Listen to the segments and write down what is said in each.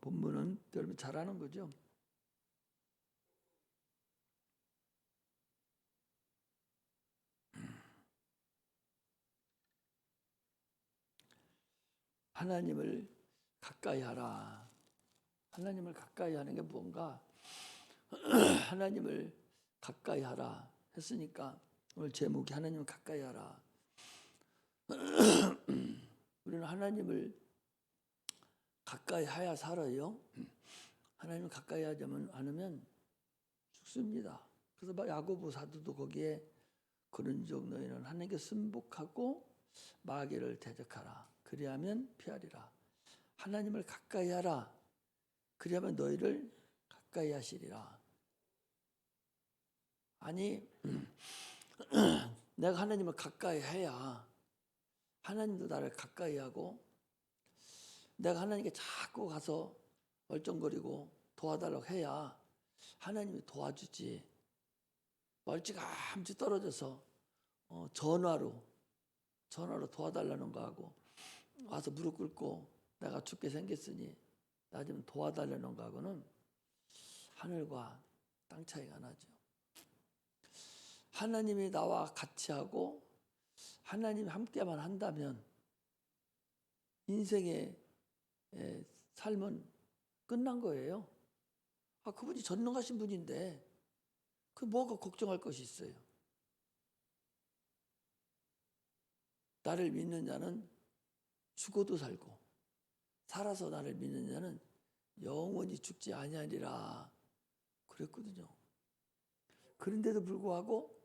본문은 여러분 잘 아는 거죠. 하나님을 가까이 하라. 하나님을 가까이 하는 게 뭔가? 하나님을 가까이 하라 했으니까 오늘 제목이 하나님을 가까이 하라. 우리는 하나님을 가까이 해야 살아요. 하나님을 가까이 하지 않으면 죽습니다. 그래서 야고보 사도도 거기에 그런즉 너희는 하나님께 순복하고 마귀를 대적하라. 그리하면 피하리라. 하나님을 가까이 하라. 그리하면 너희를 가까이 하시리라. 아니 내가 하나님을 가까이 해야 하나님도 나를 가까이 하고, 내가 하나님께 자꾸 가서 얼쩡거리고 도와달라고 해야 하나님이 도와주지. 멀찌감치 떨어져서 전화로 도와달라는 거 하고 와서 무릎 꿇고 내가 죽게 생겼으니 나 좀 도와달라는 거 하고는 하늘과 땅 차이가 나죠. 하나님이 나와 같이 하고 하나님이 함께만 한다면 인생의 삶은 끝난 거예요. 그분이 전능하신 분인데 그 뭐가 걱정할 것이 있어요. 나를 믿는 자는 죽어도 살고 살아서 나를 믿는 자는 영원히 죽지 아니하리라 그랬거든요. 그런데도 불구하고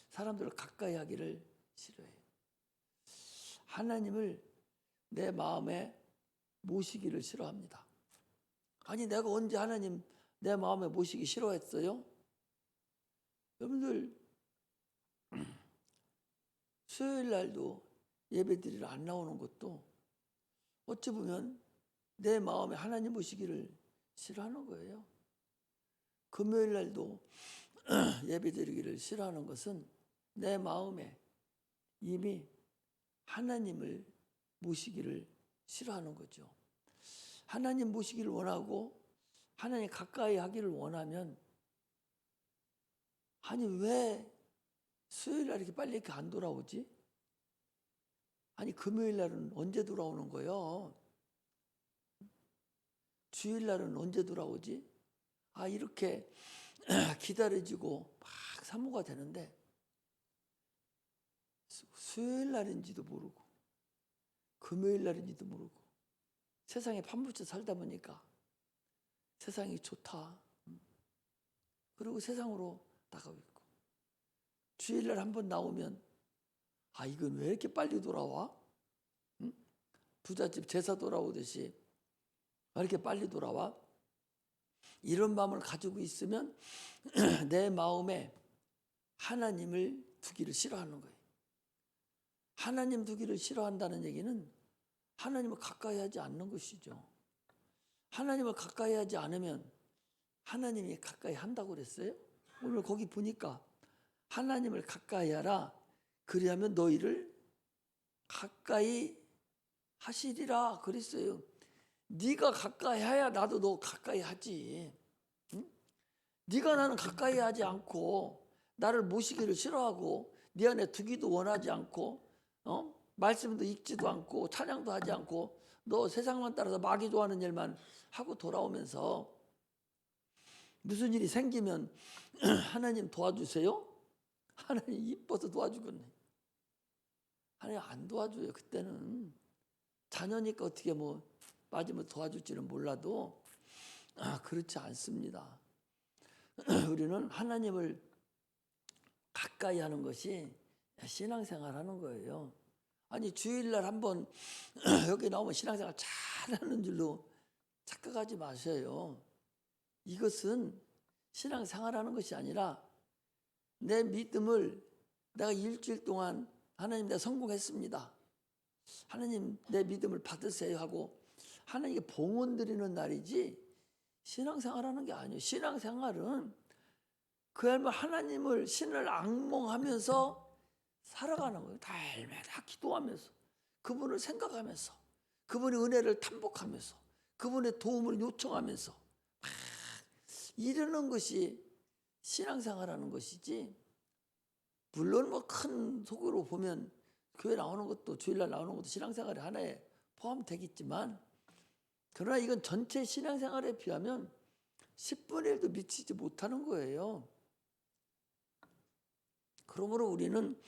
사람들을 가까이 하기를 싫어해요. 하나님을 내 마음에 모시기를 싫어합니다. 아니 내가 언제 하나님 내 마음에 모시기 싫어했어요? 여러분들 수요일 날도 예배드리러 안 나오는 것도 어찌 보면 내 마음에 하나님 모시기를 싫어하는 거예요. 금요일 날도 예배드리기를 싫어하는 것은 내 마음에 이미 하나님을 모시기를 싫어하는 거죠. 하나님 모시기를 원하고 하나님 가까이 하기를 원하면, 아니 왜 수요일 날 이렇게 빨리 이렇게 안 돌아오지? 아니 금요일 날은 언제 돌아오는 거예요? 주일 날은 언제 돌아오지? 이렇게 기다려지고 막 사모가 되는데 수요일 날인지도 모르고 금요일 날인지도 모르고 세상에 파묻혀 살다 보니까 세상이 좋다. 그리고 세상으로 나가고 있고, 주일날 한번 나오면 이건 왜 이렇게 빨리 돌아와? 응? 부잣집 제사 돌아오듯이 왜 이렇게 빨리 돌아와? 이런 마음을 가지고 있으면 내 마음에 하나님을 두기를 싫어하는 거예요. 하나님 두기를 싫어한다는 얘기는 하나님을 가까이 하지 않는 것이죠. 하나님을 가까이 하지 않으면 하나님이 가까이 한다고 그랬어요? 오늘 거기 보니까 하나님을 가까이 하라. 그리하면 너희를 가까이 하시리라 그랬어요. 네가 가까이 해야 나도 너 가까이 하지. 응? 네가 나는 가까이 하지 않고 나를 모시기를 싫어하고 네 안에 두기도 원하지 않고 말씀도 읽지도 않고 찬양도 하지 않고 너 세상만 따라서 마귀 좋아하는 일만 하고 돌아오면서 무슨 일이 생기면 하나님 도와주세요? 하나님 이뻐서 도와주겠네. 하나님 안 도와줘요. 그때는 자녀니까 어떻게 맞으면 도와줄지는 몰라도 그렇지 않습니다. 우리는 하나님을 가까이 하는 것이 신앙생활 하는 거예요. 아니 주일날 한번 여기 나오면 신앙생활 잘하는 줄로 착각하지 마세요. 이것은 신앙생활 하는 것이 아니라 내 믿음을 내가 일주일 동안 하나님 내가 성공했습니다. 하나님 내 믿음을 받으세요 하고 하나님께 봉헌 드리는 날이지 신앙생활 하는 게 아니에요. 신앙생활은 그야말로 하나님을 신을 앙몽하면서 살아가는 거예요. 달마다 기도하면서 그분을 생각하면서 그분의 은혜를 탐복하면서 그분의 도움을 요청하면서 막 이러는 것이 신앙생활하는 것이지. 물론 뭐 큰 속으로 보면 교회 나오는 것도, 주일날 나오는 것도 신앙생활의 하나에 포함되겠지만, 그러나 이건 전체 신앙생활에 비하면 10분의 1도 미치지 못하는 거예요. 그러므로 우리는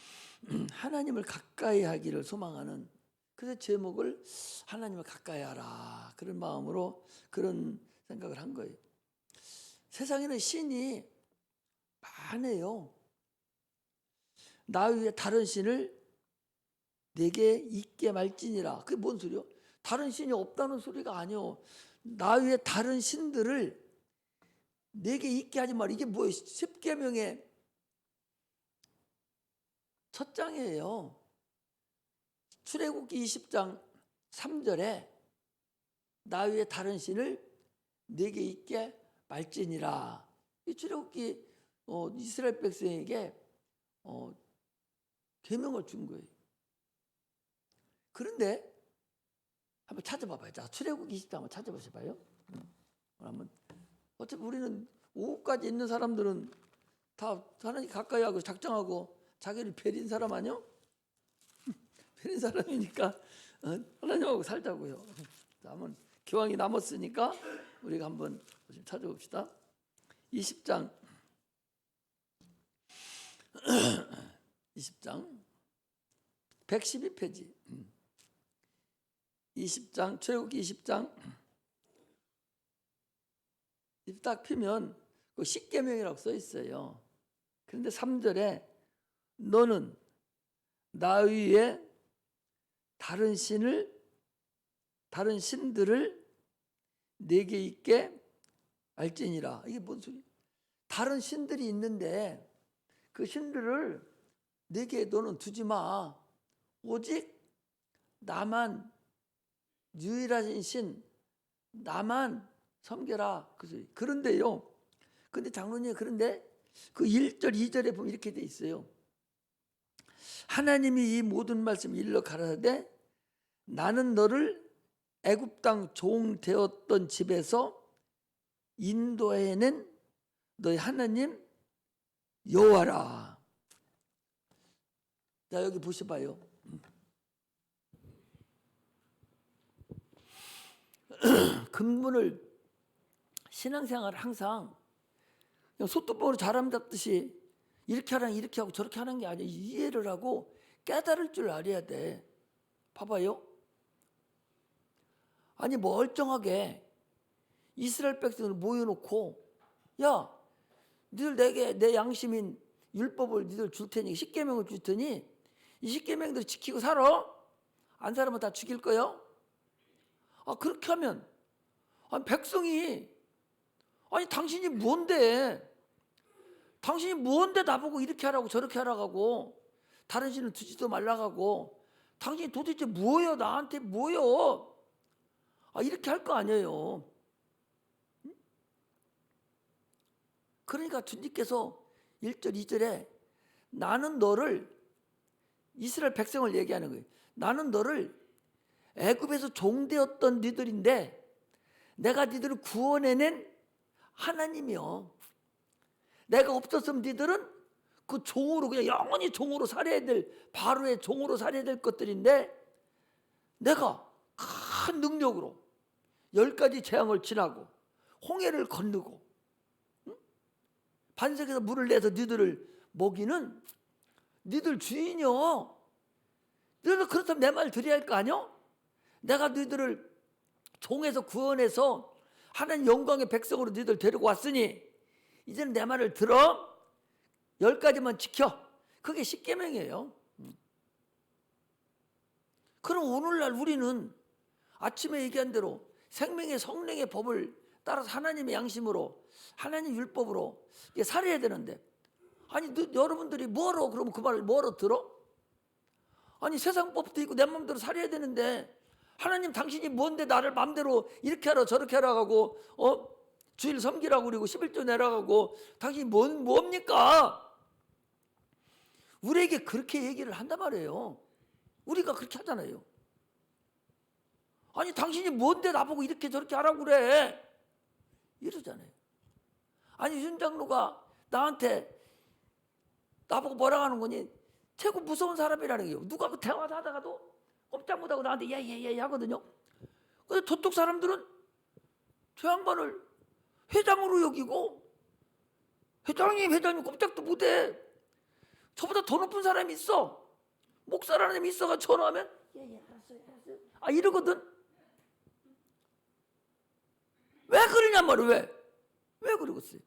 하나님을 가까이 하기를 소망하는, 그래서 제목을 하나님을 가까이 하라, 그런 마음으로 그런 생각을 한 거예요. 세상에는 신이 많아요. 나 위에 다른 신을 내게 있게 말지니라. 그게 뭔 소리요? 다른 신이 없다는 소리가 아니요. 나 위에 다른 신들을 내게 있게 하지 마라. 이게 뭐예요? 십계명의 첫 장이에요. 출애굽기 20장 3절에 나 위에 다른 신을 내게 있게 말지니라. 이 출애굽기 이스라엘 백성에게 계명을 준 거예요. 그런데 한번 찾아봐봐요. 자, 출애굽기 20장 한번 찾아보셔봐요. 한번. 어차피 우리는 오후까지 있는 사람들은 다 하나님 가까이 하고 작정하고 자기를 베린 사람 아니요? 베린 사람이니까 하나님하고 살자고요. 자, 한번 기왕이 남았으니까 우리가 한번 찾아봅시다. 20장 20장 112페이지 20장 출애굽기 20장 딱 피면 그 십계명이라고 써 있어요. 그런데 3절에 너는 나 위에 다른 신들을 내게 있게 알지니라. 이게 뭔 소리? 다른 신들이 있는데 그 신들을 내게 너는 두지 마. 오직 나만, 유일하신 신, 나만 섬겨라. 그 소리. 그런데요. 근데 장로님, 그런데 그 1절, 2절에 보면 이렇게 돼 있어요. 하나님이 이 모든 말씀을 일러 가라사대 나는 너를 애굽 땅 종 되었던 집에서 인도해낸 너희 하나님 여호와라. 자, 여기 보셔봐요. 근본을 신앙생활을 항상 그냥 소뚜껑으로 사람 잡듯이 이렇게 하라 이렇게 하고 저렇게 하는 게 아니야. 이해를 하고 깨달을 줄 알아야 돼. 봐봐요. 아니 멀쩡하게 이스라엘 백성을 모여놓고 야, 니들 내게 내 양심인 율법을 니들 줄 테니 십계명을 줄 테니 이 십계명들 지키고 살아. 안 살면 다 죽일 거요. 그렇게 하면 백성이 당신이 뭔데? 당신이 뭔데 나보고 이렇게 하라고 저렇게 하라고 하고 다른 신을 두지도 말라고 하고 당신이 도대체 뭐예요? 나한테 뭐예요? 이렇게 할 거 아니에요. 그러니까 주님께서 1절 2절에 나는 너를, 이스라엘 백성을 얘기하는 거예요. 나는 너를 애굽에서 종되었던 니들인데 내가 니들을 구원해낸 하나님이요. 내가 없었으면 니들은 그 종으로 그냥 영원히 종으로 살아야 될, 바로의 종으로 살아야 될 것들인데 내가 큰 능력으로 10가지 재앙을 지나고 홍해를 건너고 반석에서 물을 내서 니들을 먹이는 니들 주인이요. 너희들 그렇다면 내 말 들어야 할 거 아니요? 내가 너희들을 종에서 구원해서 하나님 영광의 백성으로 너희들 데리고 왔으니 이제는 내 말을 들어. 10가지만 지켜. 그게 십계명이에요. 그럼 오늘날 우리는 아침에 얘기한 대로 생명의 성령의 법을 따라서 하나님의 양심으로 하나님 율법으로 살아야 되는데 여러분들이 뭐로 그러면 그 말을 뭐로 들어? 세상 법도 있고 내 마음대로 살아야 되는데 하나님 당신이 뭔데 나를 마음대로 이렇게 하라 저렇게 하라 하고 주일 섬기라고 그리고 11조 내라고 당신이 뭡니까? 우리에게 그렇게 얘기를 한단 말이에요. 우리가 그렇게 하잖아요. 아니 당신이 뭔데 나보고 이렇게 저렇게 하라고 그래? 이러잖아요. 아니 윤 장로가 나보고 뭐라고 하는 거니? 최고 무서운 사람이라는 게요. 누가 그 대화하다가도 꼼짝 못하고 나한테 예예예 하거든요. 근데 저쪽 사람들은 저 양반을 회장으로 여기고, 회장님 꼼짝도 못해. 저보다 더 높은 사람이 있어. 목사라는 사람이 있어가 전화하면 예예 알았어요 이러거든. 왜 그러냐 말이야. 왜 그러겠어요?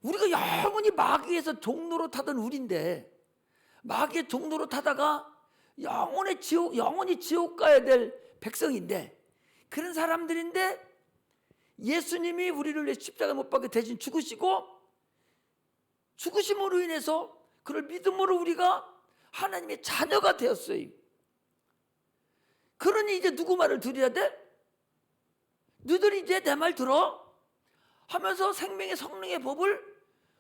우리가 영원히 마귀에서 종로로 타던 우리인데, 마귀의 종로로 타다가 영원히 지옥 가야 될 백성인데, 그런 사람들인데 예수님이 우리를 위해 십자가 못 박혀 대신 죽으시고, 죽으심으로 인해서 그를 믿음으로 우리가 하나님의 자녀가 되었어요. 그러니 이제 누구 말을 들어야 돼? 너희들이 이제 내 말 들어 하면서 생명의 성령의 법을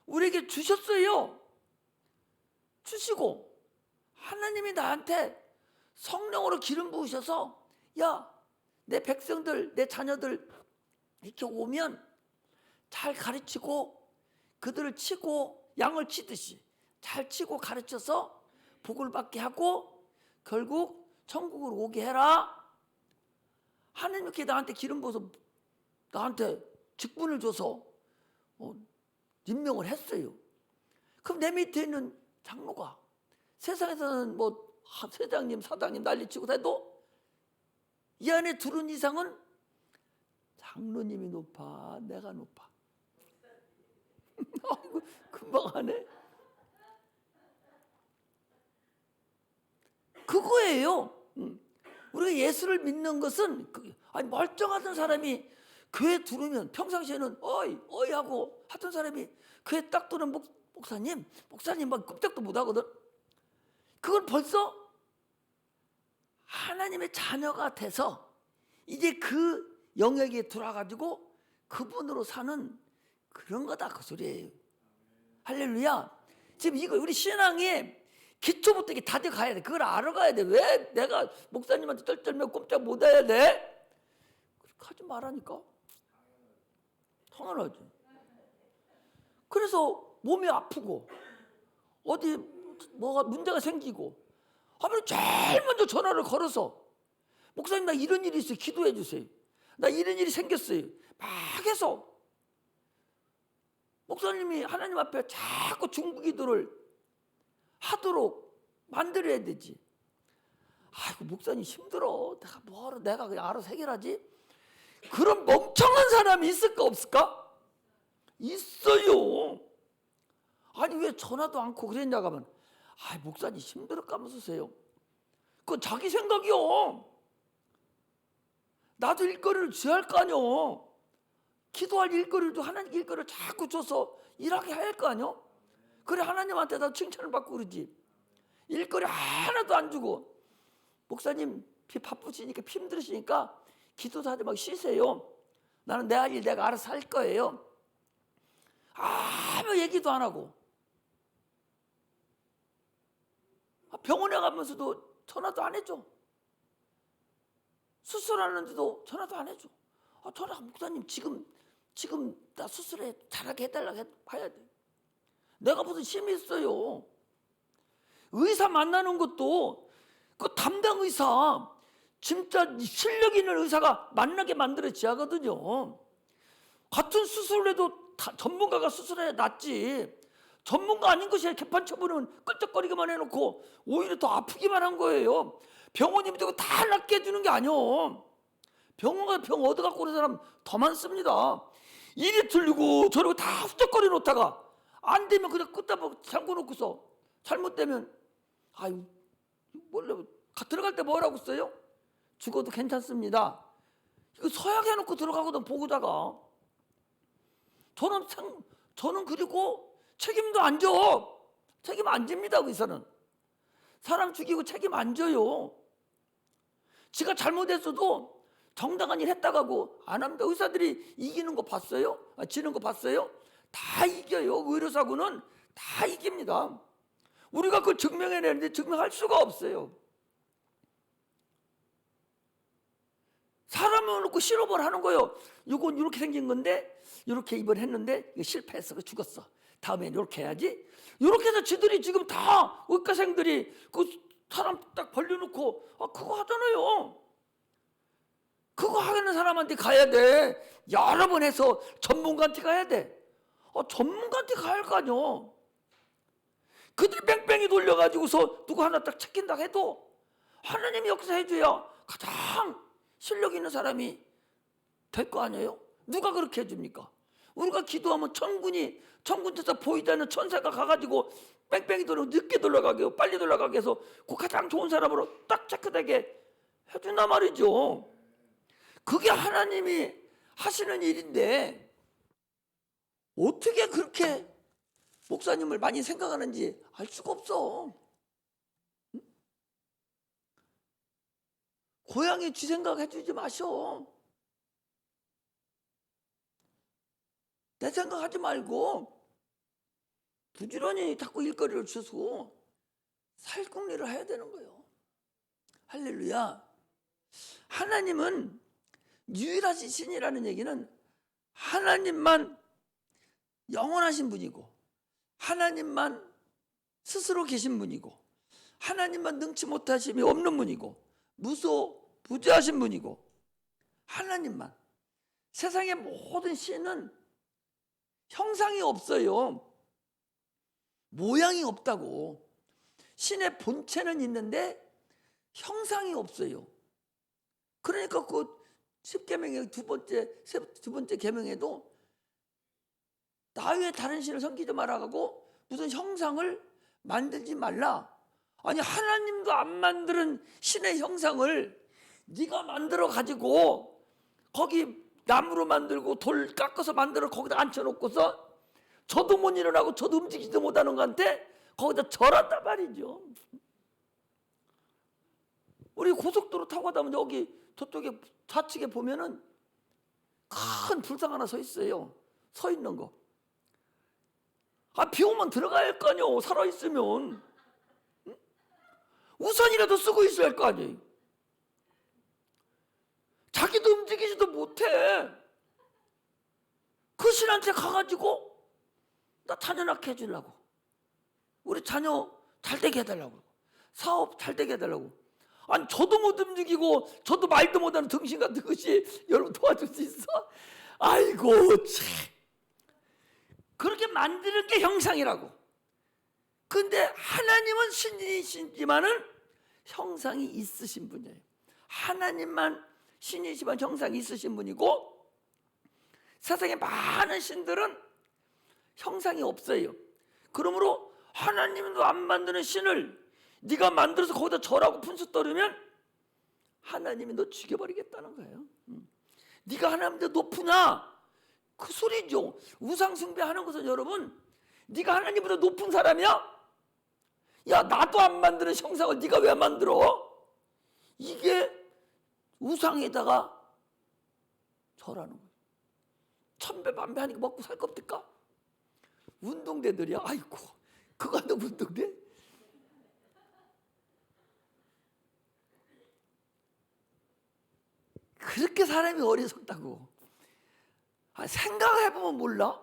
우리에게 주셨어요. 주시고 하나님이 나한테 성령으로 기름 부으셔서, 야, 내 백성들, 내 자녀들 이렇게 오면 잘 가르치고 그들을 치고 양을 치듯이 잘 치고 가르쳐서 복을 받게 하고 결국 천국으로 오게 해라. 하나님 이렇게 나한테 기름 부어서 나한테 직분을 줘서 임명을 했어요. 그럼 내 밑에 있는 장로가 세상에서는 뭐 회장님, 사장님 난리치고 해도 이 안에 둘은 이상은 장로님이 높아, 내가 높아. 금방 하네. 그거예요. 우리가 예수를 믿는 것은 아니 멀쩡하던 사람이 교회 들으면 평상시에는 어이 하고 하던 사람이 교회 딱 들으면 목사님 막 꼼짝도 못 하거든. 그건 벌써 하나님의 자녀가 돼서 이제 그 영역에 들어와가지고 그분으로 사는 그런 거다, 그 소리예요. 할렐루야. 지금 이거 우리 신앙이 기초부터 이게 다 돼가야 돼. 그걸 알아가야 돼. 왜 내가 목사님한테 떨떨며 꼼짝 못 해야 돼? 그렇게 하지 말라니까. 당연하지. 그래서 몸이 아프고 어디 뭐가 문제가 생기고 하면 제일 먼저 전화를 걸어서, 목사님 나 이런 일이 있어요, 기도해 주세요. 나 이런 일이 생겼어요. 막 해서 목사님이 하나님 앞에 자꾸 중보기도를 하도록 만들어야 되지. 아이고 목사님 힘들어, 내가 그냥 알아서 해결하지. 그런 멍청한 사람이 있을까 없을까? 있어요. 아니 왜 전화도 않고 그랬냐고 하면, 목사님 힘들었까면서세요. 그건 자기 생각이요. 나도 일거리를 줘야 할 거 아니요. 기도할 일거리도 하나님 일거리를 자꾸 줘서 일하게 할 거 아니요. 그래 하나님한테 다 칭찬을 받고 그러지. 일거리 하나도 안 주고, 목사님 바쁘시니까 힘들으시니까 기도도 하지 말고 쉬세요. 나는 내 할 일 내가 알아서 할 거예요. 아무 얘기도 안 하고, 병원에 가면서도 전화도 안 해줘. 수술하는데도 전화도 안 해줘. 전화, 목사님 지금 나 수술해 잘하게 해달라고 봐야 돼. 내가 무슨 힘이 있어요. 의사 만나는 것도 그 담당 의사, 진짜 실력 있는 의사가 만나게 만들어져야 하거든요. 같은 수술을 해도 전문가가 수술해야 낫지. 전문가 아닌 것이 개판 쳐보면 끌적거리기만 해놓고 오히려 더 아프기만 한 거예요. 병원이 되고 다 낫게 해주는 게 아니요. 병원 가서 병 얻어갖고 그런 사람 더 많습니다. 이리 틀리고 저리고 다 훌쩍거려 놓다가 안 되면 그냥 끄다 잠궈 놓고서 잘못되면 원래 들어갈 때 뭐라고 써요? 죽어도 괜찮습니다. 이거 서약해 놓고 들어가거든, 보고자가. 저는 그리고 책임도 안 져. 책임 안 집니다, 의사는. 사람 죽이고 책임 안 져요. 지가 잘못했어도 정당한 일 했다가고 안 합니다. 의사들이 이기는 거 봤어요? 지는 거 봤어요? 다 이겨요. 의료사고는 다 이깁니다. 우리가 그걸 증명해내는데 증명할 수가 없어요. 사람을 놓고 실험을 하는 거예요. 이건 이렇게 생긴 건데 이렇게 입을 했는데 이거 실패해서 죽었어. 다음엔 이렇게 해야지. 이렇게 해서 지들이 지금 다 의과생들이 그 사람 딱 벌려놓고 그거 하잖아요. 그거 하는 사람한테 가야 돼. 여러 번 해서 전문가한테 가야 돼. 전문가한테 가야 할 거 아니야. 그들이 뺑뺑이 돌려가지고서 누구 하나 딱 찾긴다 해도 하나님이 여기서 해줘야 가장 실력 있는 사람이 될 거 아니에요? 누가 그렇게 해줍니까? 우리가 기도하면 천군에서 보이다는 천사가 가가지고 뺑뺑이 돌려 늦게 돌아가게 하고 빨리 돌아가게 해서 그 가장 좋은 사람으로 딱 체크되게 해준단 말이죠. 그게 하나님이 하시는 일인데 어떻게 그렇게 목사님을 많이 생각하는지 알 수가 없어. 응? 고양이 쥐 생각해 주지 마셔. 내 생각하지 말고 부지런히 자꾸 일거리를 주서 살궁리를 해야 되는 거예요. 할렐루야. 하나님은 유일하신 신이라는 얘기는 하나님만 영원하신 분이고 하나님만 스스로 계신 분이고 하나님만 능치 못하심이 없는 분이고 무소부재하신 분이고 하나님만. 세상의 모든 신은 형상이 없어요. 모양이 없다고. 신의 본체는 있는데 형상이 없어요. 그러니까 그 10계명의 두 번째 계명에도 나 외에 다른 신을 섬기지 말아가고 무슨 형상을 만들지 말라. 아니 하나님도 안 만드는 신의 형상을 네가 만들어 가지고 거기 나무로 만들고 돌 깎아서 만들어 거기다 앉혀놓고서 저도 못 일어나고 저도 움직이지도 못하는 거한테 거기다 절한단 말이죠. 우리 고속도로 타고 가다 보면 여기 저쪽에 좌측에 보면은 큰 불상 하나 서 있어요. 서 있는 거. 비 오면 들어가야 할 거 아니에요. 살아있으면. 응? 우산이라도 쓰고 있어야 할 거 아니에요. 자기도 움직이지도 못해. 그 신한테 가가지고 나 자녀 낳게 해주려고, 우리 자녀 잘 되게 해달라고, 사업 잘 되게 해달라고. 아니 저도 못 움직이고 저도 말도 못하는 등신 같은 것이 여러분 도와줄 수 있어? 아이고 참. 그렇게 만드는 게 형상이라고. 근데 하나님은 신이시지만은 형상이 있으신 분이에요. 하나님만 신이시지만 형상이 있으신 분이고 세상에 많은 신들은 형상이 없어요. 그러므로 하나님도 안 만드는 신을 네가 만들어서 거기다 절하고 분수 떨으면 하나님이 너 죽여버리겠다는 거예요. 네가 하나님보다 높으냐? 그 소리죠. 우상 숭배하는 것은 여러분, 네가 하나님보다 높은 사람이야? 야 나도 안 만드는 형상을 네가 왜 만들어? 이게 우상에다가 절하는 거예요. 천배만배하니까 먹고 살 겁니까? 운동대들이야. 아이고 그거 한다고 운동대? 그렇게 사람이 어리석다고. 생각해보면 몰라?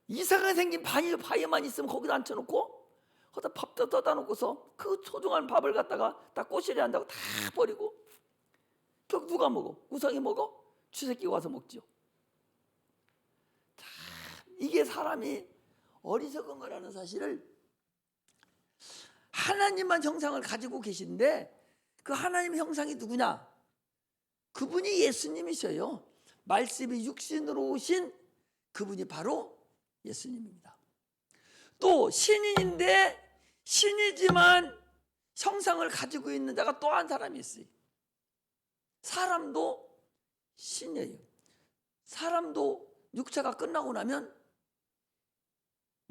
이상하게 생긴 바위만 있으면 거기다 앉혀놓고 거기다 밥도 떠다 놓고서 그 소중한 밥을 갖다가 다 꼬시리 한다고 다 버리고 결국 누가 먹어? 우상이 먹어? 쥐새끼가 와서 먹죠. 이게 사람이 어리석은 거라는 사실을, 하나님만 형상을 가지고 계신데 그 하나님의 형상이 누구냐? 그분이 예수님이셔요. 말씀이 육신으로 오신 그분이 바로 예수님입니다. 또 신인인데 신이지만 형상을 가지고 있는 자가 또 한 사람이 있어요. 사람도 신이에요. 사람도 육체가 끝나고 나면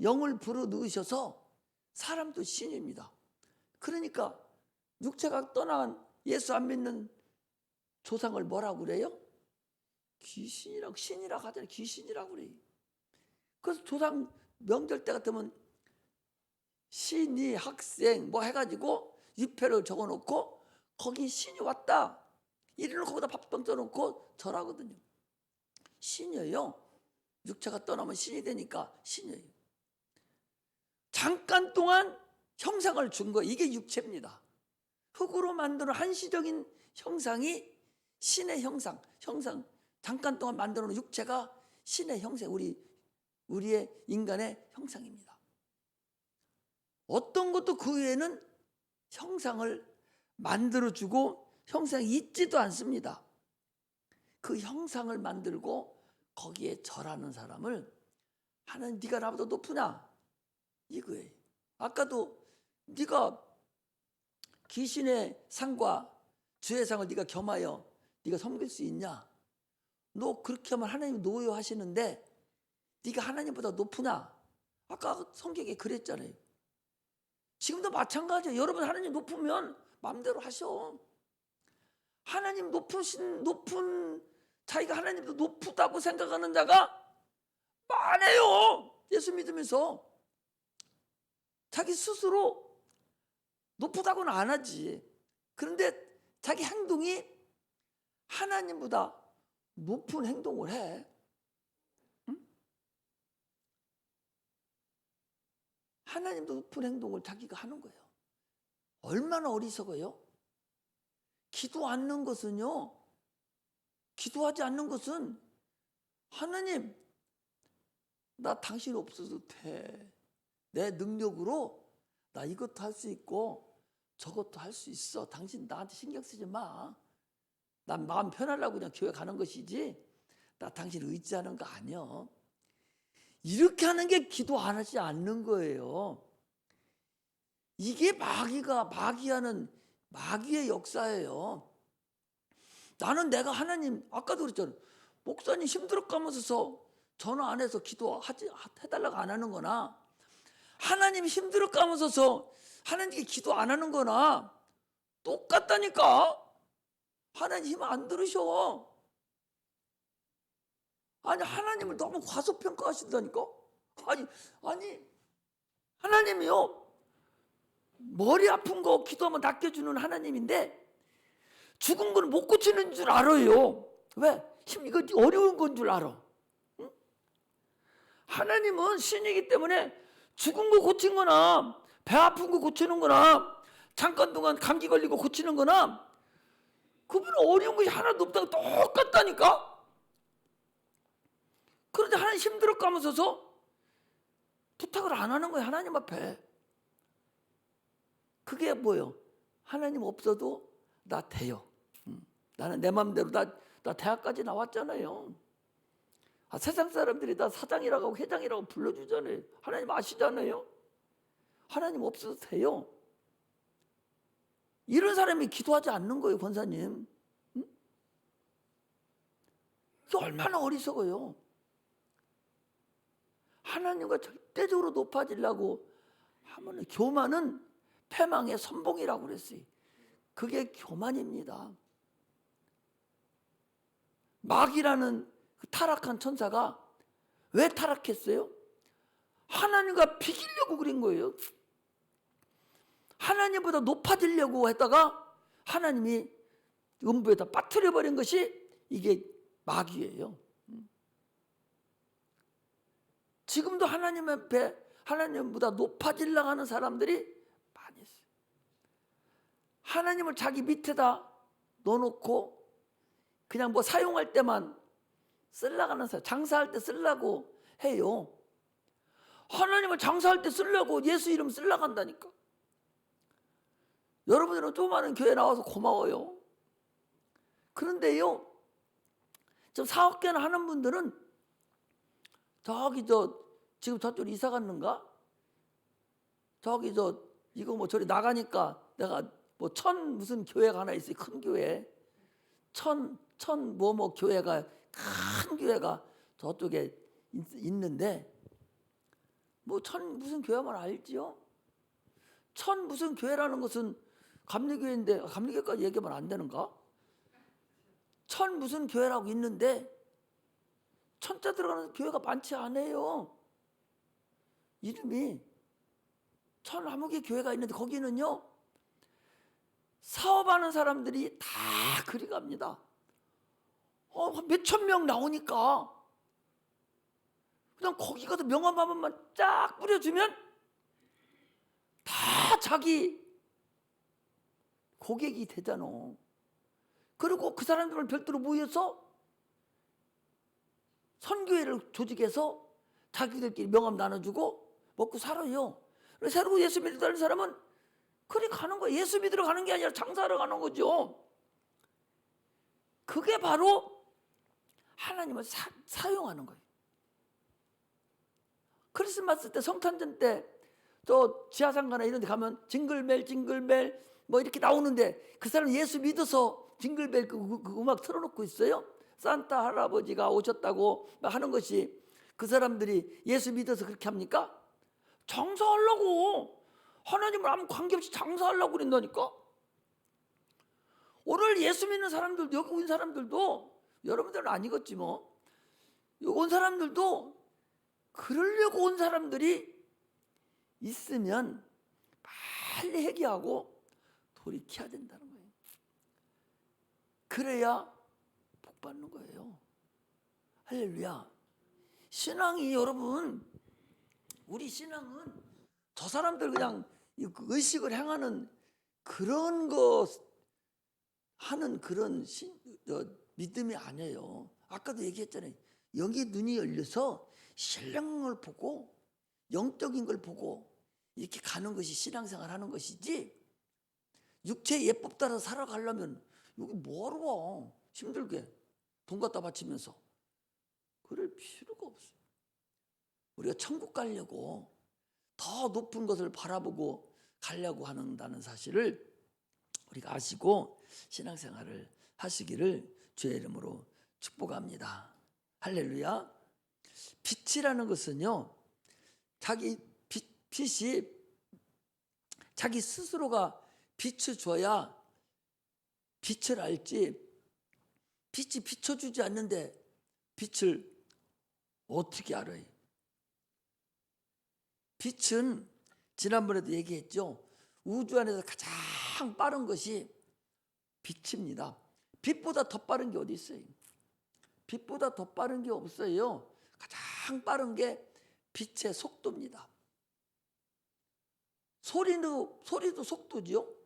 영을 불어 넣으셔서 사람도 신입니다. 그러니까 육체가 떠난 예수 안 믿는 조상을 뭐라고 그래요? 귀신이라고, 신이라고 하잖아요. 귀신이라고 그래요. 그래서 조상 명절 때 같으면 신이 학생 뭐 해가지고 유표를 적어놓고 거기 신이 왔다. 이리로 거기다 밥병 떠놓고 절하거든요. 신이에요. 육체가 떠나면 신이 되니까 신이에요. 잠깐 동안 형상을 준 거, 이게 육체입니다. 흙으로 만드는 한시적인 형상이 신의 형상, 잠깐 동안 만들어 놓은 육체가 신의 형상, 우리의 인간의 형상입니다. 어떤 것도 그 외에는 형상을 만들어주고 형상이 있지도 않습니다. 그 형상을 만들고 거기에 절하는 사람을 하나님, 네가 나보다 높으냐? 이거예요. 아까도 네가 귀신의 상과 주의 상을 네가 겸하여 네가 섬길 수 있냐? 너 그렇게 하면 하나님 노여하시는데 네가 하나님보다 높으냐? 아까 성경에 그랬잖아요. 지금도 마찬가지예요. 여러분 하나님 높으면 마음대로 하셔. 하나님 높은 자기가 하나님도 높다고 생각하는 자가 많아요. 예수 믿으면서 자기 스스로 높다고는 안 하지. 그런데 자기 행동이 하나님보다 높은 행동을 해. 응? 하나님도 높은 행동을 자기가 하는 거예요. 얼마나 어리석어요? 기도하지 않는 것은 하나님, 나 당신 없어도 돼. 내 능력으로 나 이것도 할 수 있고 저것도 할 수 있어. 당신 나한테 신경 쓰지 마. 난 마음 편하려고 그냥 교회 가는 것이지 나 당신 의지하는 거 아니야. 이렇게 하는 게 기도 안 하지 않는 거예요. 이게 마귀하는 마귀의 역사예요. 나는 내가 하나님, 아까도 그랬잖아요. 목사님 힘들어 까면서 전화 안 해서 해달라고 안 하는 거나, 하나님 힘들어 까면서 하나님께 기도 안 하는 거나 똑같다니까. 하나님 힘 안 들으셔. 아니, 하나님을 너무 과소평가하신다니까. 아니 하나님이요, 머리 아픈 거 기도하면 낫게주는 하나님인데 죽은 건 못 고치는 줄 알아요. 왜? 이거 어려운 건 줄 알아. 응? 하나님은 신이기 때문에 죽은 거 고친 거나 배 아픈 거 고치는 거나 잠깐 동안 감기 걸리고 고치는 거나 그분은 어려운 것이 하나도 없다고 똑같다니까. 그런데 하나님 힘들어 까면서 부탁을 안 하는 거예요. 하나님 앞에. 그게 뭐예요? 하나님 없어도 나 돼요. 나는 내 마음대로 나 대학까지 나왔잖아요. 세상 사람들이 다 사장이라고 회장이라고 불러주잖아요. 하나님 아시잖아요. 하나님 없어도 돼요. 이런 사람이 기도하지 않는 거예요, 권사님. 응? 이게 얼마나 어리석어요. 하나님과 절대적으로 높아지려고 하면 교만은 패망의 선봉이라고 그랬어요. 그게 교만입니다. 마귀라는 그 타락한 천사가 왜 타락했어요? 하나님과 비기려고 그린 거예요. 하나님보다 높아지려고 했다가 하나님이 음부에다 빠뜨려 버린 것이 이게 마귀예요. 지금도 하나님 앞에 하나님보다 높아지려고 하는 사람들이 많이 있어요. 하나님을 자기 밑에다 넣어놓고 그냥 뭐 사용할 때만 쓰려고 하는 사람, 장사할 때 쓰려고 해요. 하나님을 장사할 때 쓰려고 예수 이름 쓰려고 한다니까. 여러분들은 조그마한 교회 나와서 고마워요. 그런데요, 좀 사업계나 하는 분들은 지금 저쪽 이사 갔는가? 이거 뭐 저리 나가니까 내가 뭐 무슨 교회가 하나 있어요. 큰 교회. 뭐뭐 교회가, 큰 교회가 저쪽에 있는데, 뭐 무슨 교회만 알지요? 무슨 교회라는 것은 감리교회인데, 감리교회까지 얘기하면 안 되는가? 무슨 교회라고 있는데 천자 들어가는 교회가 많지 않아요. 이름이 아무개 교회가 있는데 거기는요, 사업하는 사람들이 다 그리 갑니다. 몇천 명 나오니까 그냥 거기 가서 명함 한 번만 쫙 뿌려주면 다 자기 고객이 되잖아. 그리고 그 사람들을 별도로 모여서 선교회를 조직해서 자기들끼리 명함 나눠주고 먹고 살아요. 새로 예수 믿는 사람은 그리 가는 거예요. 예수 믿으러 가는 게 아니라 장사하러 가는 거죠. 그게 바로 하나님을 사용하는 거예요. 크리스마스 때, 성탄절 때 또 지하상가나 이런 데 가면 징글벨 뭐 이렇게 나오는데 그 사람 예수 믿어서 징글벨 그 음악 틀어놓고 있어요. 산타 할아버지가 오셨다고 하는 것이 그 사람들이 예수 믿어서 그렇게 합니까? 장사하려고, 하나님을 아무 관계없이 장사하려고 그런다니까. 오늘 예수 믿는 사람들도, 여기 온 사람들도, 여러분들은 아니겠지 뭐, 온 사람들도 그러려고 온 사람들이 있으면 빨리 회개하고 돌이켜야 된다는 거예요. 그래야 복 받는 거예요. 할렐루야. 신앙이, 여러분, 우리 신앙은 저 사람들 그냥 의식을 행하는 그런 거 하는 그런 믿음이 아니에요. 아까도 얘기했잖아요. 영의 눈이 열려서 신령을 보고 영적인 걸 보고 이렇게 가는 것이 신앙생활 하는 것이지, 육체의 예법 따라 살아가려면 여기 뭐하러 와? 힘들게 돈 갖다 바치면서. 그럴 필요가 없어요. 우리가 천국 가려고 더 높은 것을 바라보고 가려고 한다는 사실을 우리가 아시고 신앙생활을 하시기를 주의 이름으로 축복합니다. 할렐루야. 빛이라는 것은요, 빛이 자기 스스로가 빛을 줘야 빛을 알지, 빛이 비춰주지 않는데 빛을 어떻게 알아요? 빛은 지난번에도 얘기했죠. 우주 안에서 가장 빠른 것이 빛입니다. 빛보다 더 빠른 게 어디 있어요? 빛보다 더 빠른 게 없어요. 가장 빠른 게 빛의 속도입니다. 소리도 속도죠.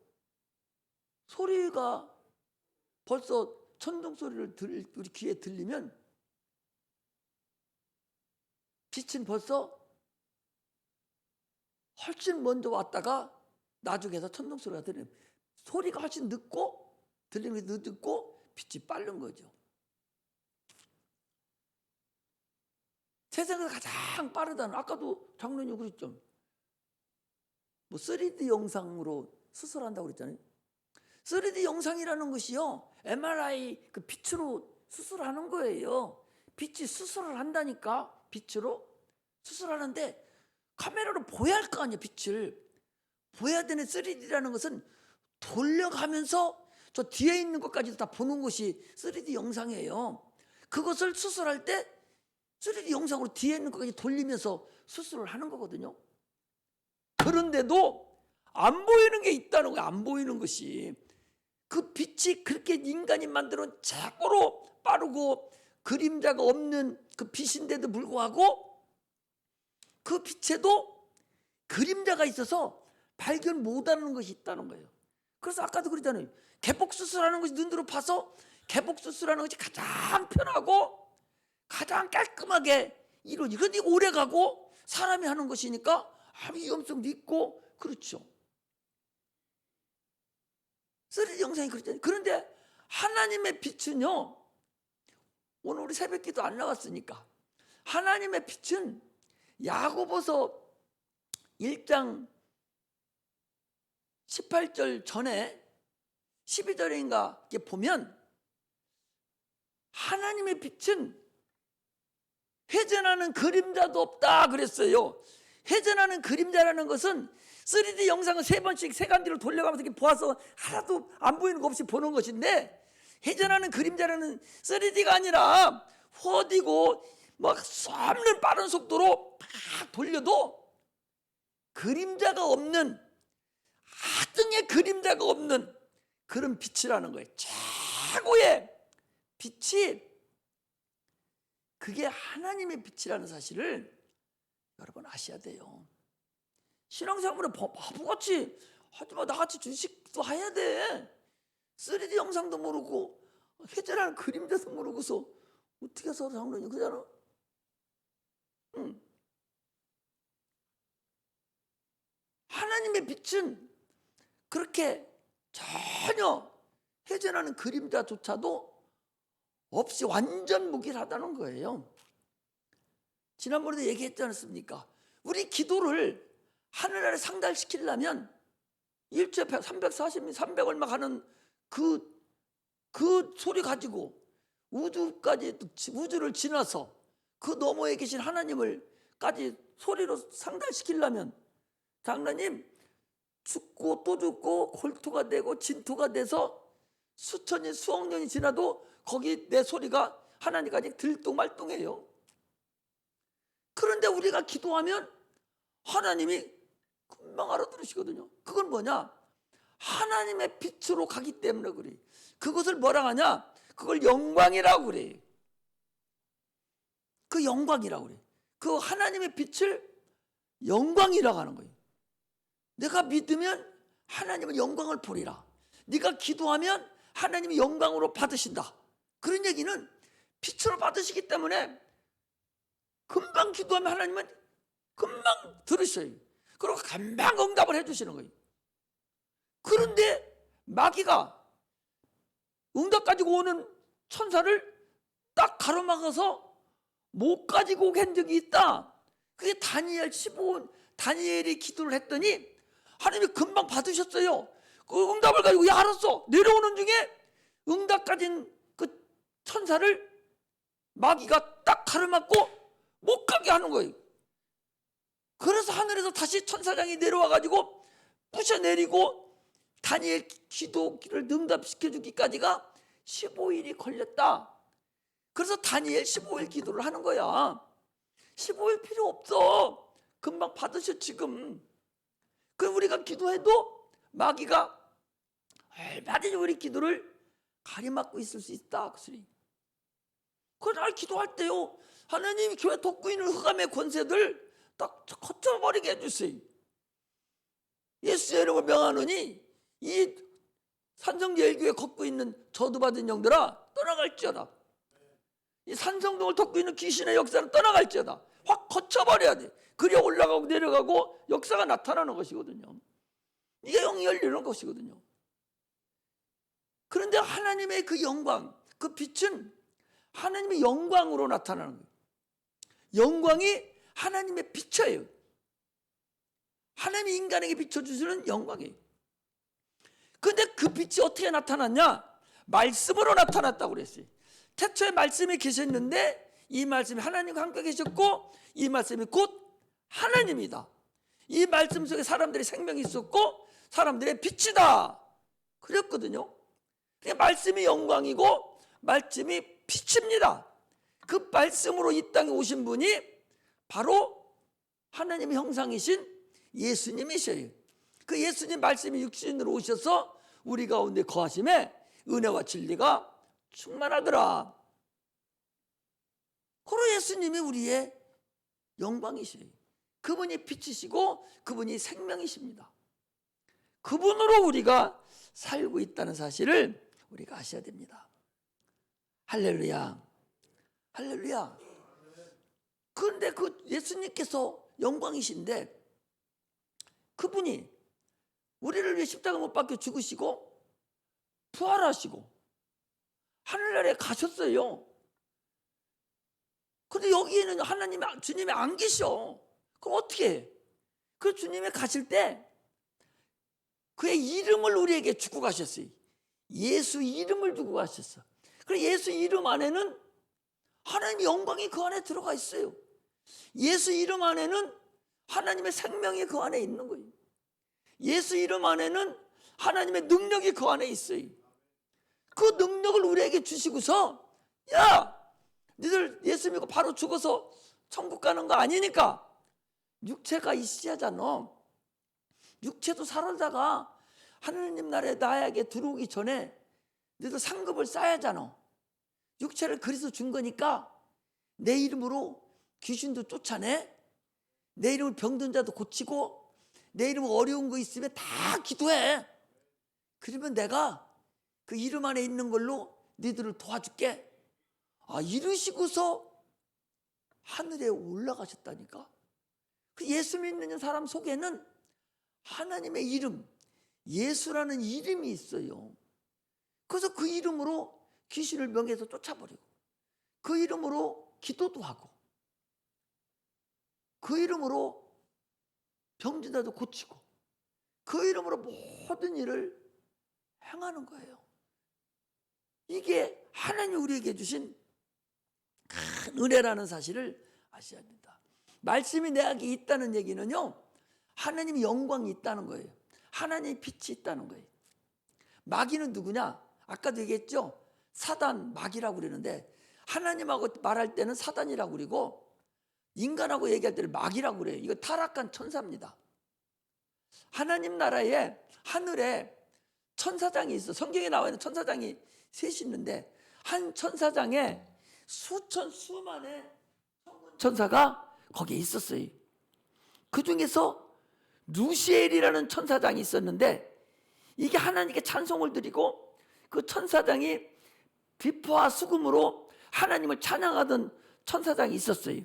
소리가 벌써 천둥 소리를 우리 귀에 들리면 빛은 벌써 훨씬 먼저 왔다가 나중에서 천둥 소리가 들리면 소리가 훨씬 늦고 들리는 게 늦고 빛이 빠른 거죠. 세상에서 가장 빠르다는, 아까도 장로님 그랬죠. 뭐 3D 영상으로 수술한다고 그랬잖아요. 3D 영상이라는 것이요, MRI 그 빛으로 수술하는 거예요. 빛이 수술을 한다니까. 빛으로 수술하는데 카메라로 보여야 할 거 아니에요. 빛을 보여야 되는 3D라는 것은 돌려가면서 저 뒤에 있는 것까지도 다 보는 것이 3D 영상이에요. 그것을 수술할 때 3D 영상으로 뒤에 있는 것까지 돌리면서 수술을 하는 거거든요. 그런데도 안 보이는 게 있다는 거예요. 안 보이는 것이. 그 빛이 그렇게 인간이 만들어놓은 최고로 빠르고 그림자가 없는 그 빛인데도 불구하고 그 빛에도 그림자가 있어서 발견 못하는 것이 있다는 거예요. 그래서 아까도 그랬잖아요. 개복수술하는 것이 눈으로 봐서 개복수술하는 것이 가장 편하고 가장 깔끔하게 이루어지고, 그런데 오래 가고 사람이 하는 것이니까 아무 위험성도 있고 그렇죠. 3D 영상이 그렇잖아요. 그런데 하나님의 빛은요, 오늘 우리 새벽기도 안 나왔으니까, 하나님의 빛은 야고보서 1장 18절 전에 12절인가 보면 하나님의 빛은 회전하는 그림자도 없다 그랬어요. 회전하는 그림자라는 것은 3D 영상을 3번씩 세간뒤로 돌려가면서 이렇게 보아서 하나도 안 보이는 거 없이 보는 것인데, 회전하는 그림자라는 3D가 아니라 4D고 막 쏘는 빠른 속도로 막 돌려도 그림자가 없는, 하등의 그림자가 없는 그런 빛이라는 거예요. 최고의 빛이 그게 하나님의 빛이라는 사실을 여러분 아셔야 돼요. 신앙생활을 바보같이 하지마. 나같이 주식도 해야 돼. 3D 영상도 모르고 회전하는 그림자도 모르고서 어떻게 해서 장로님 그잖아. 하나님의 빛은 그렇게 전혀 회전하는 그림자조차도 없이 완전 무길하다는 거예요. 지난번에도 얘기했지 않습니까? 우리 기도를 하늘나라에 상달시키려면 일주에 340미 300 얼마 가는 그 소리 가지고 우주를 지나서 그 너머에 계신 하나님을까지 소리로 상달시키려면 장로님 죽고 또 죽고 골토가 되고 진토가 돼서 수천 년 수억 년이 지나도 거기 내 소리가 하나님까지 들뚱말뚱해요. 그런데 우리가 기도하면 하나님이 금방 알아들으시거든요. 그건 뭐냐? 하나님의 빛으로 가기 때문에 그래. 그것을 뭐라 하냐? 그걸 영광이라고 그래. 그 영광이라고 그래. 그 하나님의 빛을 영광이라고 하는 거예요. 내가 믿으면 하나님은 영광을 보리라. 네가 기도하면 하나님이 영광으로 받으신다. 그런 얘기는 빛으로 받으시기 때문에 금방 기도하면 하나님은 금방 들으셔요. 그리고 금방 응답을 해주시는 거예요. 그런데 마귀가 응답 가지고 오는 천사를 딱 가로막아서 못 가지고 오게 한 적이 있다. 그게 다니엘 15원 다니엘이 기도를 했더니 하나님이 금방 받으셨어요. 그 응답을 가지고 야 알았어. 내려오는 중에 응답 가진 그 천사를 마귀가 딱 가로막고 못 가게 하는 거예요. 그래서 하늘에서 다시 천사장이 내려와 가지고 부셔내리고 다니엘 기도를 응답시켜주기까지가 15일이 걸렸다. 그래서 다니엘 15일 기도를 하는 거야. 15일 필요 없어. 금방 받으셔 지금. 그럼 우리가 기도해도 마귀가 얼마든지 우리 기도를 가리막고 있을 수 있다. 그날 기도할 때요, 하나님이 교회 돕고 있는 흑암의 권세들 딱 거쳐버리게 해주세요. 예수의 이름을 명하노니 이 산성제일교회 걷고 있는 저주받은 영들아 떠나갈지어다. 이 산성동을 덮고 있는 귀신의 역사는 떠나갈지어다. 확 거쳐버려야 돼. 그래 올라가고 내려가고 역사가 나타나는 것이거든요. 이게 영이 열리는 것이거든요. 그런데 하나님의 그 영광, 그 빛은 하나님의 영광으로 나타나는 거예요. 영광이 하나님의 빛이에요. 하나님이 인간에게 비춰주시는 영광이에요. 그런데 그 빛이 어떻게 나타났냐? 말씀으로 나타났다고 그랬어요. 태초에 말씀이 계셨는데 이 말씀이 하나님과 함께 계셨고 이 말씀이 곧 하나님이다. 이 말씀 속에 사람들의 생명이 있었고 사람들의 빛이다. 그랬거든요. 말씀이 영광이고 말씀이 빛입니다. 그 말씀으로 이 땅에 오신 분이 바로 하나님의 형상이신 예수님이셔요. 그 예수님 말씀이 육신으로 오셔서 우리 가운데 거하심에 은혜와 진리가 충만하더라. 그로 예수님이 우리의 영광이셔요. 그분이 빛이시고 그분이 생명이십니다. 그분으로 우리가 살고 있다는 사실을 우리가 아셔야 됩니다. 할렐루야. 할렐루야. 그런데 그 예수님께서 영광이신데 그분이 우리를 위해 십자가 못 박혀 죽으시고 부활하시고 하늘나라에 가셨어요. 그런데 여기에는 주님이 안 계셔. 그럼 어떻게 해? 그 주님이 가실 때 그의 이름을 우리에게 주고 가셨어요. 예수 이름을 주고 가셨어. 그래서 예수 이름 안에는 하나님의 영광이 그 안에 들어가 있어요. 예수 이름 안에는 하나님의 생명이 그 안에 있는 거예요. 예수 이름 안에는 하나님의 능력이 그 안에 있어요. 그 능력을 우리에게 주시고서 야 너희들 예수 믿고 바로 죽어서 천국 가는 거 아니니까 육체가 있어야잖아. 육체도 살아다가 하나님 나라에 나에게 들어오기 전에 너희도 상급을 쌓아야잖아. 육체를 그리스도 준 거니까 내 이름으로 귀신도 쫓아내, 내 이름으로 병든 자도 고치고, 내 이름으로 어려운 거 있으면 다 기도해. 그러면 내가 그 이름 안에 있는 걸로 너희들을 도와줄게. 이러시고서 하늘에 올라가셨다니까. 그 예수 믿는 사람 속에는 하나님의 이름, 예수라는 이름이 있어요. 그래서 그 이름으로 귀신을 명예에서 쫓아버리고, 그 이름으로 기도도 하고, 그 이름으로 병든 자도 고치고, 그 이름으로 모든 일을 행하는 거예요. 이게 하나님이 우리에게 주신 큰 은혜라는 사실을 아셔야 합니다. 말씀이 내게 있다는 얘기는요, 하나님의 영광이 있다는 거예요. 하나님의 빛이 있다는 거예요. 마귀는 누구냐? 아까도 얘기했죠. 사단, 마귀라고 그러는데, 하나님하고 말할 때는 사단이라고 그러고 인간하고 얘기할 때는 마귀라고 그래요. 이거 타락한 천사입니다. 하나님 나라에 하늘에 천사장이 있어. 성경에 나와 있는 천사장이 셋이 있는데, 한 천사장에 수만의 천사가 거기에 있었어요. 그 중에서 루시엘이라는 천사장이 있었는데, 이게 하나님께 찬송을 드리고 그 천사장이 비포와 수금으로 하나님을 찬양하던 천사장이 있었어요.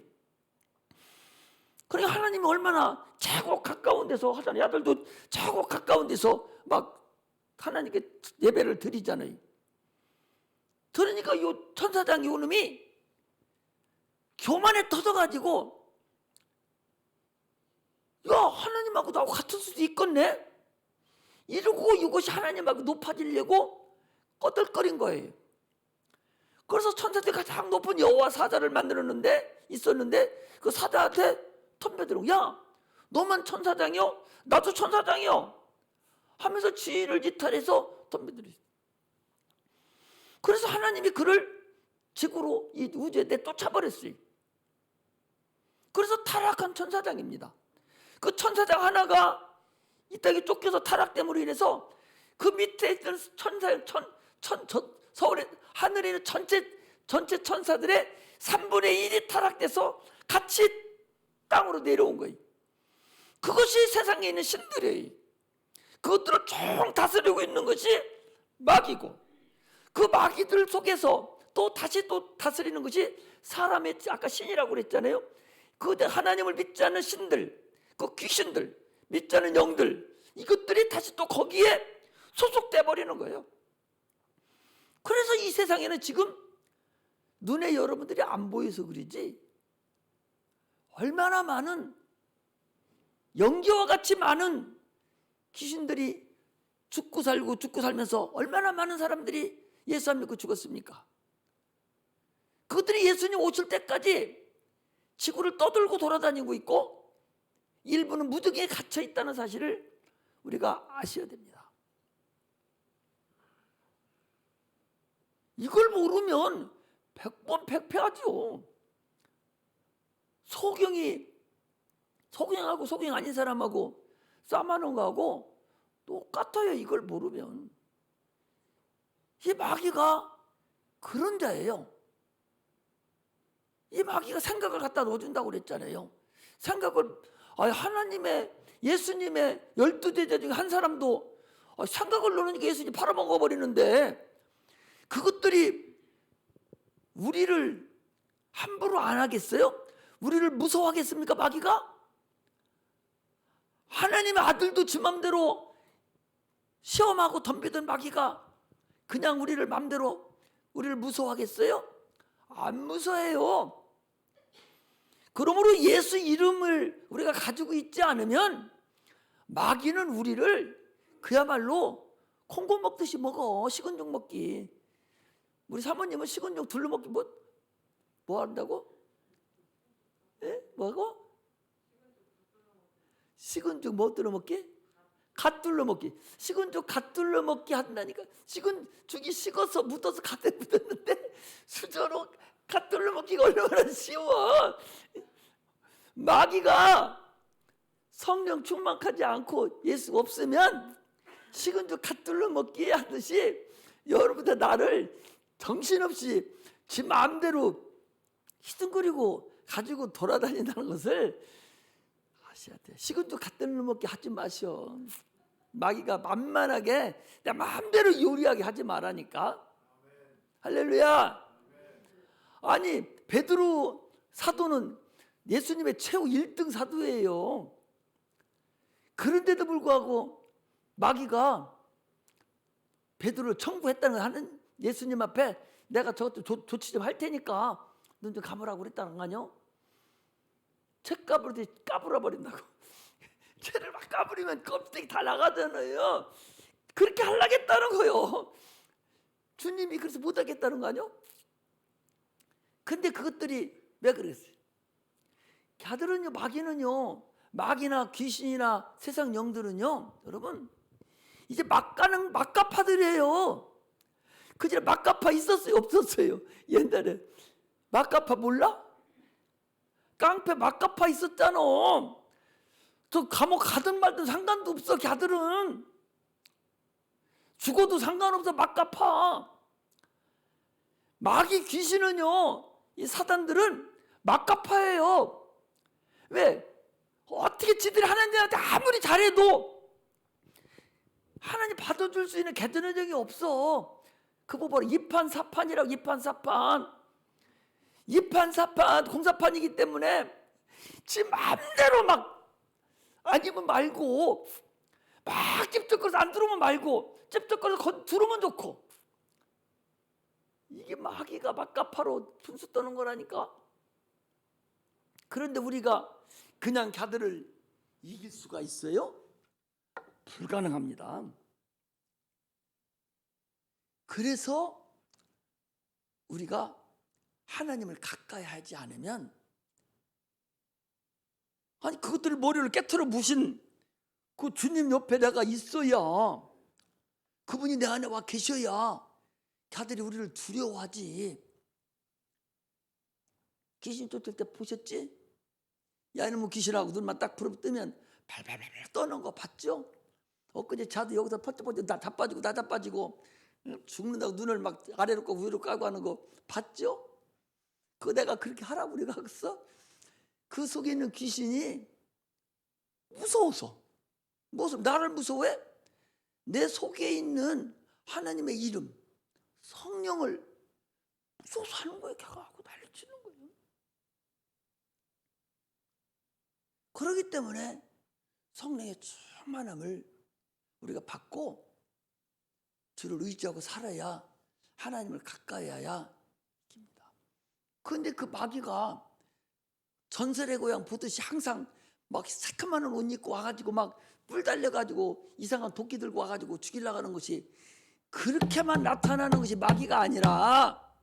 그러니까 하나님이 얼마나 최고 가까운 데서 하잖아요. 아들도 최고 가까운 데서 막 하나님께 예배를 드리잖아요. 그러니까 이 천사장 요 놈이 교만에 터져가지고, 야, 하나님하고 나하고 같을 수도 있겠네? 이러고 이것이 하나님하고 높아지려고 꺼들거린 거예요. 그래서 천사들이 가장 높은 여호와 사자를 만들었는데, 있었는데, 그 사자한테 덤벼들고, 야, 너만 천사장이요? 나도 천사장이요? 하면서 지위를 이탈해서 덤벼들었어요. 그래서 하나님이 그를 지구로, 이 우주에 내쫓아버렸어요. 그래서 타락한 천사장입니다. 그 천사장 하나가 이 땅에 쫓겨서 타락됨으로 인해서 그 밑에 있던 서울에, 하늘에 있는 전체 천사들의 3분의 1이 타락돼서 같이 땅으로 내려온 거예요. 그것이 세상에 있는 신들이에요. 그것들을 총 다스리고 있는 것이 마귀고, 그 마귀들 속에서 또 다시 또 다스리는 것이 사람의, 아까 신이라고 그랬잖아요. 그 하나님을 믿지 않는 신들, 그 귀신들, 믿지 않는 영들, 이것들이 다시 또 거기에 소속돼 버리는 거예요. 그래서 이 세상에는 지금 눈에 여러분들이 안 보여서 그러지, 얼마나 많은, 연기와 같이 많은 귀신들이 죽고 살고 죽고 살면서 얼마나 많은 사람들이 예수 안 믿고 죽었습니까? 그들이 예수님 오실 때까지 지구를 떠들고 돌아다니고 있고, 일부는 무덤에 갇혀 있다는 사실을 우리가 아셔야 됩니다. 이걸 모르면 백번백패하죠. 소경하고 소경 아닌 사람하고 싸움하는 거하고 똑같아요. 이걸 모르면. 이 마귀가 그런 자예요. 이 마귀가 생각을 갖다 넣어준다고 그랬잖아요. 생각을, 하나님의, 예수님의 12제자 중에 한 사람도 생각을 넣으니까 예수님 팔아먹어 버리는데, 그것들이 우리를 함부로 안 하겠어요? 우리를 무서워하겠습니까, 마귀가? 하나님의 아들도 지 맘대로 시험하고 덤비던 마귀가 그냥 우리를 맘대로 우리를 무서워하겠어요? 안 무서워해요. 그러므로 예수 이름을 우리가 가지고 있지 않으면 마귀는 우리를 그야말로 콩고 먹듯이 먹어. 식은 죽 먹기. 우리 사모님은 식은 죽 둘러 먹기 뭐 한다고? 예? 뭐하고? 식은 죽 뭐 둘러 먹기? 갓 둘러 먹기. 식은 죽 갓 둘러 먹기 한다니까. 식은 죽이 식어서 묻어서 갓에 묻었는데 수저로 갓 둘러 먹기가 얼마나 쉬워. 마귀가 성령 충만하지 않고 예수 없으면 식은 죽 갓둘러 먹기 하듯이 여러분들 나를 정신없이 지 마음대로 희둥거리고 가지고 돌아다닌다는 것을 아셔야 돼요. 식은 죽 갓둘러 먹기 하지 마셔. 마귀가 만만하게 내 마음대로 요리하게 하지 말라니까. 할렐루야. 아니 베드로 사도는 예수님의 최후 1등 사도예요. 그런데도 불구하고 마귀가 베드로를 청구했다는 거 하는 예수님 앞에 내가 저것도 조치 좀 할 테니까 넌 좀 가보라고 그랬다는 거 아니요? 채 까부르듯이 까불어 버린다고. 채를 막 까부리면 껍데기 다 나가잖아요. 그렇게 하려겠다는 거요. 주님이 그래서 못하겠다는 거 아니요? 근데 그것들이 왜 그랬어요? 걔들은요, 마귀나 귀신이나 세상 영들은요, 여러분 이제 막가파들이에요. 그전에 막가파 있었어요, 없었어요? 옛날에 막가파 몰라? 깡패 막가파 있었잖아. 저 감옥 가든 말든 상관도 없어. 걔들은 죽어도 상관없어. 막가파. 마귀 귀신은요, 이 사단들은 막가파예요. 왜? 어떻게 지들이 하나님한테 아무리 잘해도 하나님 받아줄 수 있는 개선의 적이 없어. 그거 봐라. 이판사판이라고. 이판사판 공사판이기 때문에 지 마음대로 막 아니면 말고 막 찝쩍거려서 안 들어오면 말고 찝쩍거려서 들어오면 좋고. 이게 마귀가 막가파로 분수 떠는 거라니까. 그런데 우리가 그냥 걔들을 이길 수가 있어요? 불가능합니다. 그래서 우리가 하나님을 가까이 하지 않으면, 아니 그것들을 머리를 깨트려 부신 그 주님 옆에 내가 있어야, 그분이 내 안에 와 계셔야 걔들이 우리를 두려워하지. 귀신 쫓을 때 보셨지? 야 이놈의 귀신하고 눈만 딱 부릅뜨면 발발발 떠는 거 봤죠? 엊그제 자도 여기서 퍼쩍퍼쩍 나 다 빠지고 죽는다고 눈을 막 아래로 까고 위로 까고 하는 거 봤죠? 그거 내가 그렇게 하라고 우리가 하겠어? 그 속에 있는 귀신이 무서워서 나를 무서워해? 내 속에 있는 하나님의 이름 성령을 무서워서 하는 거예요. 걔가 하고 난리치는 거예요. 그렇기 때문에 성령의 충만함을 우리가 받고 주를 의지하고 살아야 하나님을 가까이 해야 이깁니다. 그런데 그 마귀가 전설의 고향 보듯이 항상 막 새카만 옷 입고 와가지고 막 뿔 달려가지고 이상한 도끼 들고 와가지고 죽이려고 하는 것이, 그렇게만 나타나는 것이 마귀가 아니라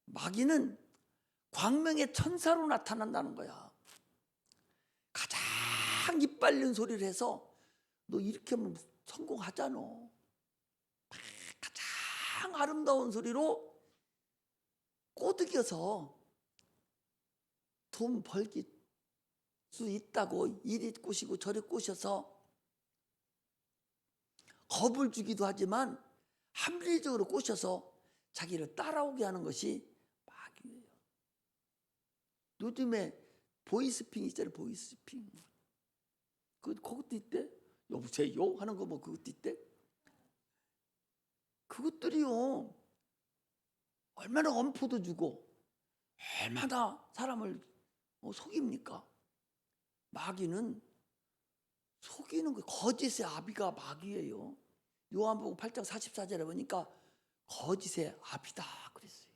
마귀는 광명의 천사로 나타난다는 거야. 가장 이빨린 소리를 해서 너 이렇게 하면 성공하잖아. 가장 아름다운 소리로 꼬드겨서 돈 벌기 수 있다고 이리 꼬시고 저리 꼬셔서 겁을 주기도 하지만 합리적으로 꼬셔서 자기를 따라오게 하는 것이 마귀예요. 요즘에 보이스핑 있잖아요. 보이스핑. 그것도 있대. 여보세요 하는 거 뭐 그것도 있대. 그것들이요 얼마나 엄포도 주고 얼마나 사람을 속입니까? 마귀는 속이는 거, 거짓의 아비가 마귀예요. 요한복음 8장 44절에 보니까 거짓의 아비다 그랬어요.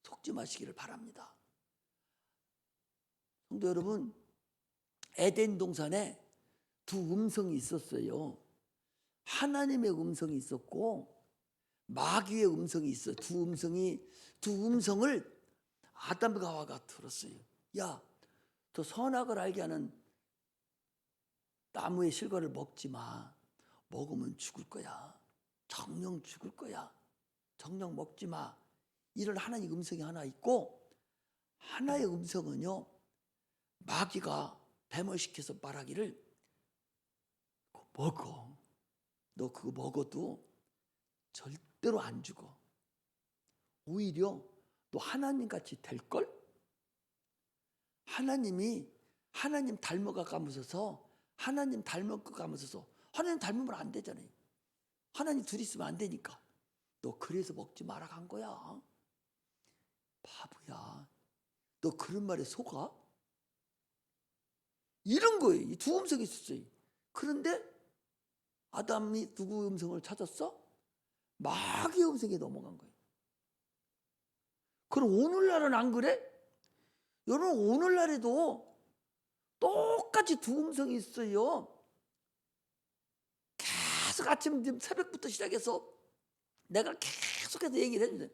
속지 마시기를 바랍니다. 성도 여러분, 에덴 동산에 두 음성이 있었어요. 하나님의 음성이 있었고 마귀의 음성이 있어요. 두 음성을 아담과 하와가 들었어요. 야, 저 선악을 알게 하는 나무의 실과를 먹지 마. 먹으면 죽을 거야. 정령 죽을 거야. 정령 먹지 마. 이런 하나님의 음성이 하나 있고, 하나의 음성은요 마귀가 뱀을 시켜서 말하기를 먹어. 너 그거 먹어도 절대로 안 죽어. 오히려 너 하나님같이 될걸? 하나님 닮아가면서 하나님 닮아가면서 하나님 닮으면 안 되잖아요. 하나님 둘이 있으면 안 되니까. 너 그래서 먹지 마라 간 거야. 바보야. 너 그런 말에 속아? 이런 거예요. 이 두 음성이 있었어요. 그런데 아담이 누구 음성을 찾았어? 마귀의 음성에 넘어간 거예요. 그럼 오늘날은 안 그래? 여러분 오늘날에도 똑같이 두 음성이 있어요. 계속 아침 새벽부터 시작해서 내가 계속해서 얘기를 해주세요.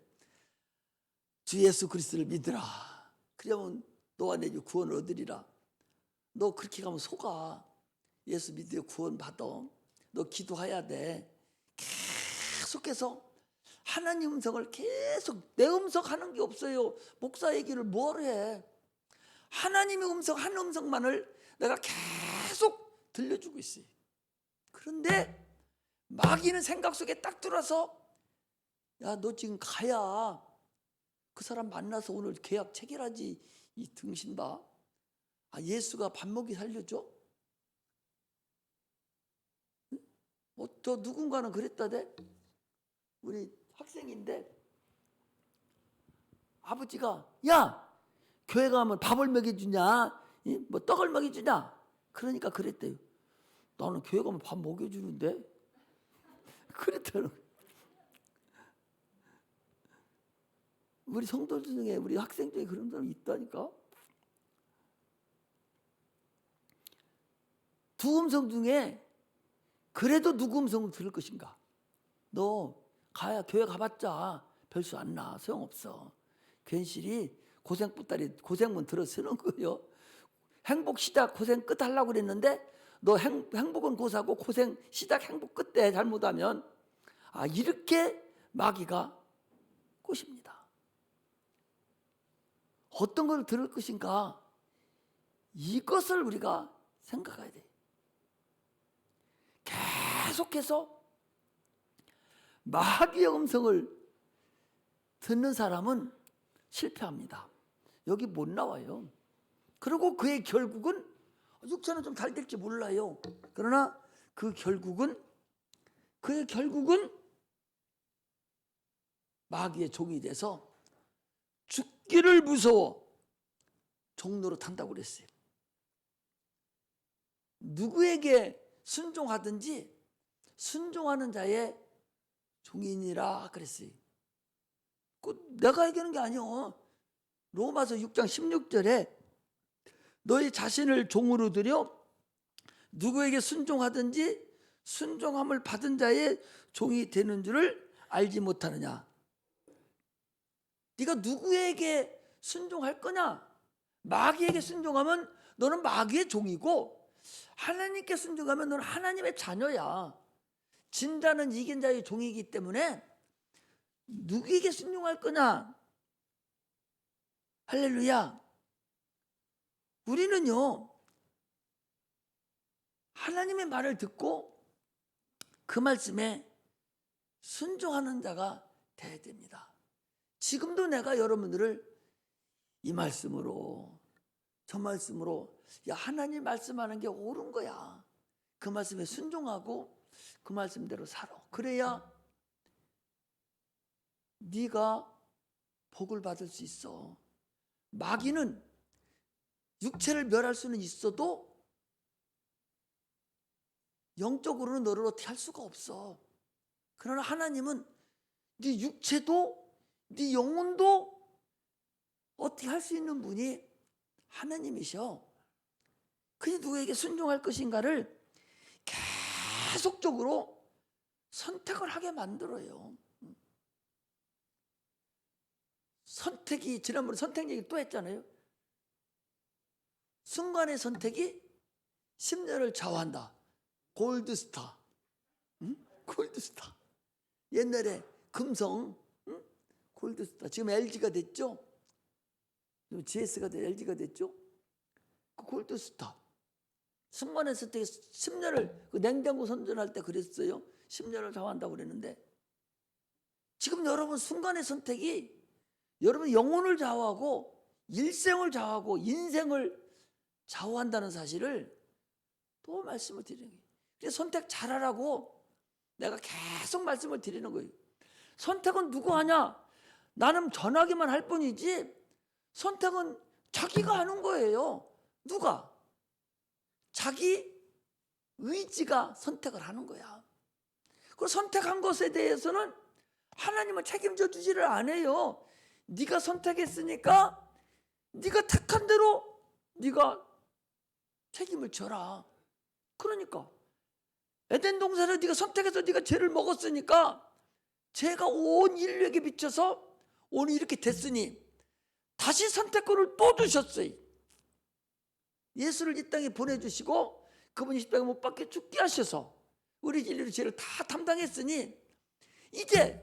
주 예수 그리스도를 믿으라. 그러면 너와 내 구원을 얻으리라. 너 그렇게 가면 속아. 예수 믿으려 구원 받아. 너 기도해야 돼. 계속해서 하나님 음성을 계속 내 음성 하는 게 없어요. 목사 얘기를 뭘 해. 하나님의 음성 한 음성만을 내가 계속 들려주고 있어요. 그런데 마귀는 생각 속에 딱 들어서 야, 너 지금 가야 그 사람 만나서 오늘 계약 체결하지 이 등신봐. 아, 예수가 밥 먹이 살려줘? 저 누군가는 그랬다대. 우리 학생인데 아버지가 야 교회 가면 밥을 먹여주냐 뭐 떡을 먹여주냐 그러니까 그랬대요. 나는 교회 가면 밥 먹여주는데 그랬다는 거예요. 우리 성도 중에 우리 학생 중에 그런 사람이 있다니까. 두 음성 중에 그래도 누구 음성을 들을 것인가? 너 가야 교회 가봤자 별수 안 나. 소용없어. 괜시리 고생부따리 고생문 들어 쓰는 거요. 행복 시작 고생 끝 하려고 그랬는데 너 행복은 고사고 고생 시작 행복 끝에 잘못하면 아 이렇게 마귀가 꼬십니다. 어떤 걸 들을 것인가? 이것을 우리가 생각해야 돼. 계속해서 마귀의 음성을 듣는 사람은 실패합니다. 여기 못 나와요. 그리고 그의 결국은 육체는 좀 잘 될지 몰라요. 그러나 그의 결국은 마귀의 종이 돼서 죽기를 무서워 종로로 탄다고 그랬어요. 누구에게 순종하든지 순종하는 자의 종이니라 그랬어요. 내가 얘기하는 게 아니요. 로마서 6장 16절에 너희 자신을 종으로 들여 누구에게 순종하든지 순종함을 받은 자의 종이 되는 줄을 알지 못하느냐. 네가 누구에게 순종할 거냐? 마귀에게 순종하면 너는 마귀의 종이고 하나님께 순종하면 너는 하나님의 자녀야. 진 자는 이긴 자의 종이기 때문에 누구에게 순종할 거냐? 할렐루야. 우리는요 하나님의 말을 듣고 그 말씀에 순종하는 자가 돼야 됩니다. 지금도 내가 여러분들을 이 말씀으로 저 말씀으로 야 하나님 말씀하는 게 옳은 거야. 그 말씀에 순종하고 그 말씀대로 살아. 그래야 네가 복을 받을 수 있어. 마귀는 육체를 멸할 수는 있어도 영적으로는 너를 어떻게 할 수가 없어. 그러나 하나님은 네 육체도 네 영혼도 어떻게 할 수 있는 분이 하나님이셔. 그냥 누구에게 순종할 것인가를 계속적으로 선택을 하게 만들어요. 선택이 지난번에 선택 얘기 또 했잖아요. 순간의 선택이 10년을 좌우한다. 골드스타. 응? 골드스타. 옛날에 금성 응? 골드스타. 지금 LG가 됐죠. GS가 돼 LG가 됐죠. 그 골드스타. 순간의 선택이 10년을 그 냉장고 선전할 때 그랬어요. 10년을 좌우한다고 그랬는데 지금 여러분 순간의 선택이 여러분 영혼을 좌우하고 일생을 좌우하고 인생을 좌우한다는 사실을 또 말씀을 드리는 거예요. 그래서 선택 잘하라고 내가 계속 말씀을 드리는 거예요. 선택은 누구 하냐? 나는 전하기만 할 뿐이지 선택은 자기가 하는 거예요. 누가? 자기 의지가 선택을 하는 거야. 그 선택한 것에 대해서는 하나님은 책임져 주지를 않아요. 네가 선택했으니까 네가 택한 대로 네가 책임을 져라. 그러니까 에덴 동산을 네가 선택해서 네가 죄를 먹었으니까 죄가 온 인류에게 비쳐서 오늘 이렇게 됐으니 다시 선택권을 또 주셨어요. 예수를 이 땅에 보내주시고 그분이 십자가에 못 박혀 죽게 하셔서 우리 인류의 죄를 다 담당했으니 이제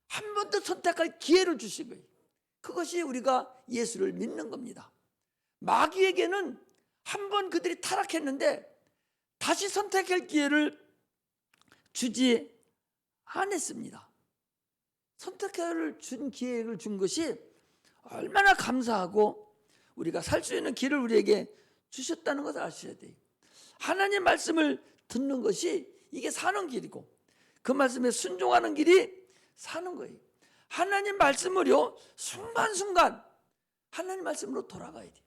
한 번 더 선택할 기회를 주신 거예요. 그것이 우리가 예수를 믿는 겁니다. 마귀에게는 한 번 그들이 타락했는데 다시 선택할 기회를 주지 않았습니다. 선택을 준 기회를 준 것이 얼마나 감사하고 우리가 살 수 있는 길을 우리에게 주셨다는 것을 아셔야 돼요. 하나님 말씀을 듣는 것이 이게 사는 길이고 그 말씀에 순종하는 길이 사는 거예요. 하나님 말씀을요 순간순간 하나님 말씀으로 돌아가야 돼요.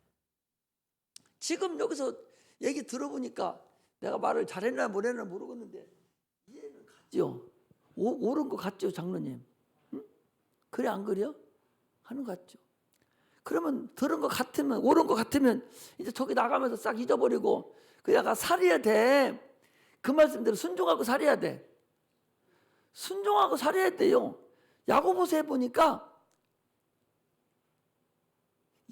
지금 여기서 얘기 들어보니까 내가 말을 잘했나 못했나 모르겠는데 이해는 갔죠? 옳은 거 같죠 장로님? 응? 그래 안 그래요? 하는 거 같죠? 그러면 들은 것 같으면 옳은 것 같으면 이제 저기 나가면서 싹 잊어버리고 그냥 살아야 돼. 그 말씀대로 순종하고 살아야 돼. 순종하고 살아야 돼요. 야고보서에 보니까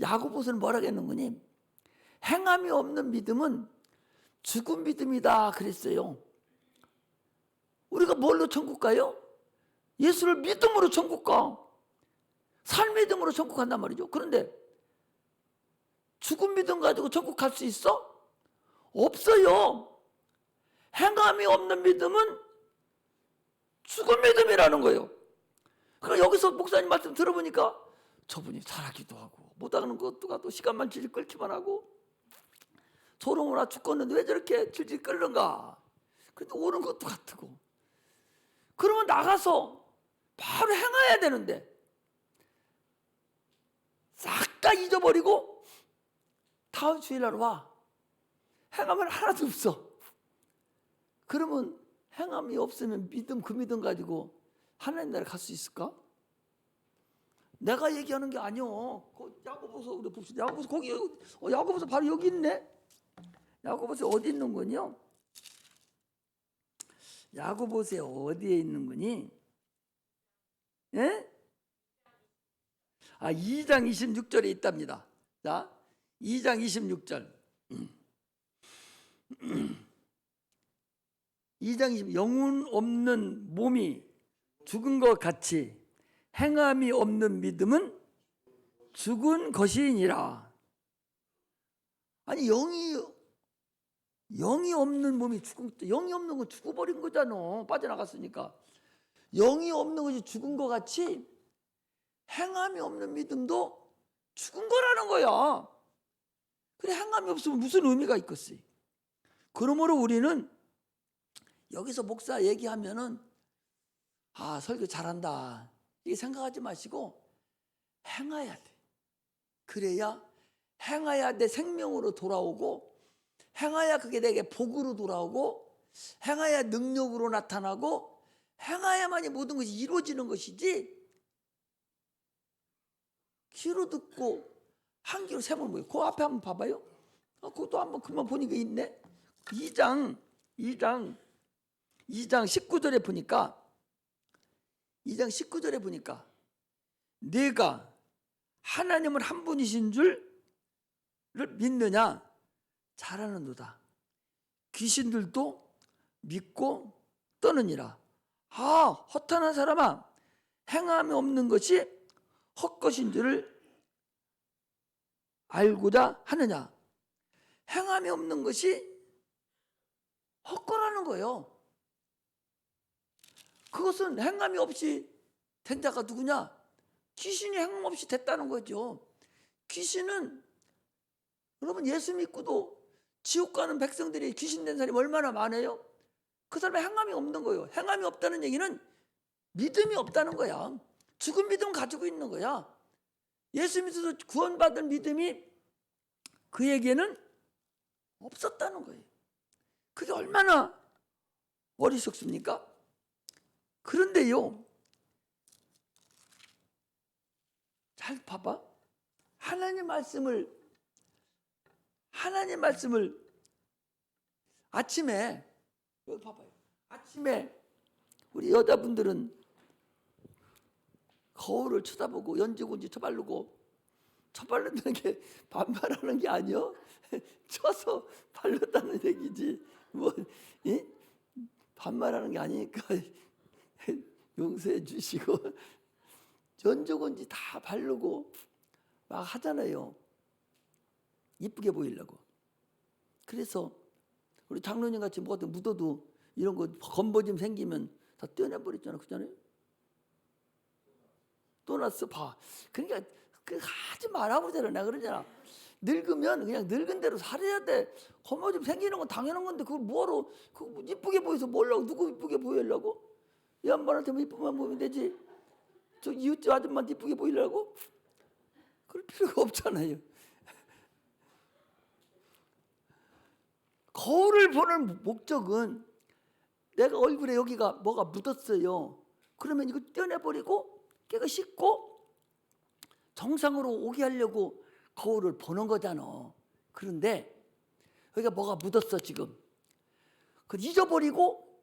야고보서는 뭐라고 했는거니? 행함이 없는 믿음은 죽은 믿음이다 그랬어요. 우리가 뭘로 천국 가요? 예수를 믿음으로 천국 가. 삶의 믿음으로 천국 간단 말이죠. 그런데 죽은 믿음 가지고 천국 갈 수 있어? 없어요. 행함이 없는 믿음은 죽은 믿음이라는 거예요. 그럼 여기서 목사님 말씀 들어보니까 저분이 잘하기도 하고 못하는 것도 가도 시간만 질질 끌기만 하고 저러나 죽겠는데 왜 저렇게 질질 끌는가? 근데 옳은 것도 같고 그러면 나가서 바로 행해야 되는데 싹 다 잊어버리고 다음 주일날 와. 행함은 하나도 없어. 그러면 행함이 없으면 믿음 그 믿음 가지고 하나님 나라에 갈 수 있을까? 내가 얘기하는 게 아니요. 야고보서 우리 봅시다. 야고보서 거기 야고보서 바로 여기 있네. 야고보서 어디 있는 거냐? 야고보서 어디에 있는 거니? 예? 2장 26절에 있답니다. 자, 2장 26절. 2장 20 영혼 없는 몸이 죽은 것 같이 행함이 없는 믿음은 죽은 것이니라. 아니 영이 없는 몸이 죽은 영이 없는 건 죽어버린 거잖아. 빠져나갔으니까. 영이 없는 것이 죽은 것 같이 행함이 없는 믿음도 죽은 거라는 거야. 그래 행함이 없으면 무슨 의미가 있겠어요? 그러므로 우리는 여기서 목사 얘기하면은 설교 잘한다 이게 생각하지 마시고 행해야 돼. 그래야 행해야 내 생명으로 돌아오고 행해야 그게 내게 복으로 돌아오고 행해야 능력으로 나타나고 행해야만이 모든 것이 이루어지는 것이지 귀로 듣고 한 귀로 세번 뭐예요? 그 앞에 한번 봐봐요. 그것도 한번 그만 보니까 있네. 2장 19절에 보니까 2장 19절에 보니까 내가 하나님은 한 분이신 줄을 믿느냐? 잘하는도다. 귀신들도 믿고 떠느니라. 허탄한 사람아, 행함이 없는 것이 헛것인 줄을 알고자 하느냐? 행함이 없는 것이 헛거라는 거예요. 그것은 행함이 없이 된 자가 누구냐? 귀신이 행함 없이 됐다는 거죠. 귀신은 여러분 예수 믿고도 지옥 가는 백성들이 귀신 된 사람이 얼마나 많아요? 그 사람의 행함이 없는 거예요. 행함이 없다는 얘기는 믿음이 없다는 거야. 죽은 믿음 가지고 있는 거야. 예수 믿어서 구원받은 믿음이 그에게는 없었다는 거예요. 그게 얼마나 어리석습니까? 그런데요, 잘 봐봐. 하나님 말씀을 아침에, 여기 봐봐요. 아침에 우리 여자분들은 거울을 쳐다보고 연지곤지 쳐바르고, 쳐바른다는 게 반말하는 게 아니요. 쳐서 발랐다는 얘기지. 뭐 반말하는 게 아니니까 용서해 주시고, 연지곤지 다 바르고 막 하잖아요. 이쁘게 보이려고. 그래서 우리 장로님 같이 뭐가 묻어도 이런 거 검버짐 생기면 다 떼어내버렸잖아. 그잖아요. 또 났어. 봐. 그러니까 하지 말라고 그러잖아. 내가 그러잖아. 늙으면 그냥 늙은 대로 살아야 돼. 검버짐 생기는 건 당연한 건데 그걸 뭐하러 그거 이쁘게 보여서 뭐라고. 누구 이쁘게 보이려고? 이 양반한테만 이쁘만 보이면 되지. 저 이웃집 아줌마한테 이쁘게 보이려고? 그럴 필요가 없잖아요. 거울을 보는 목적은 내가 얼굴에 여기가 뭐가 묻었어요. 그러면 이거 떼어내버리고 깨가 씻고 정상으로 오게 하려고 거울을 보는 거잖아. 그런데 여기가 뭐가 묻었어 지금. 그걸 잊어버리고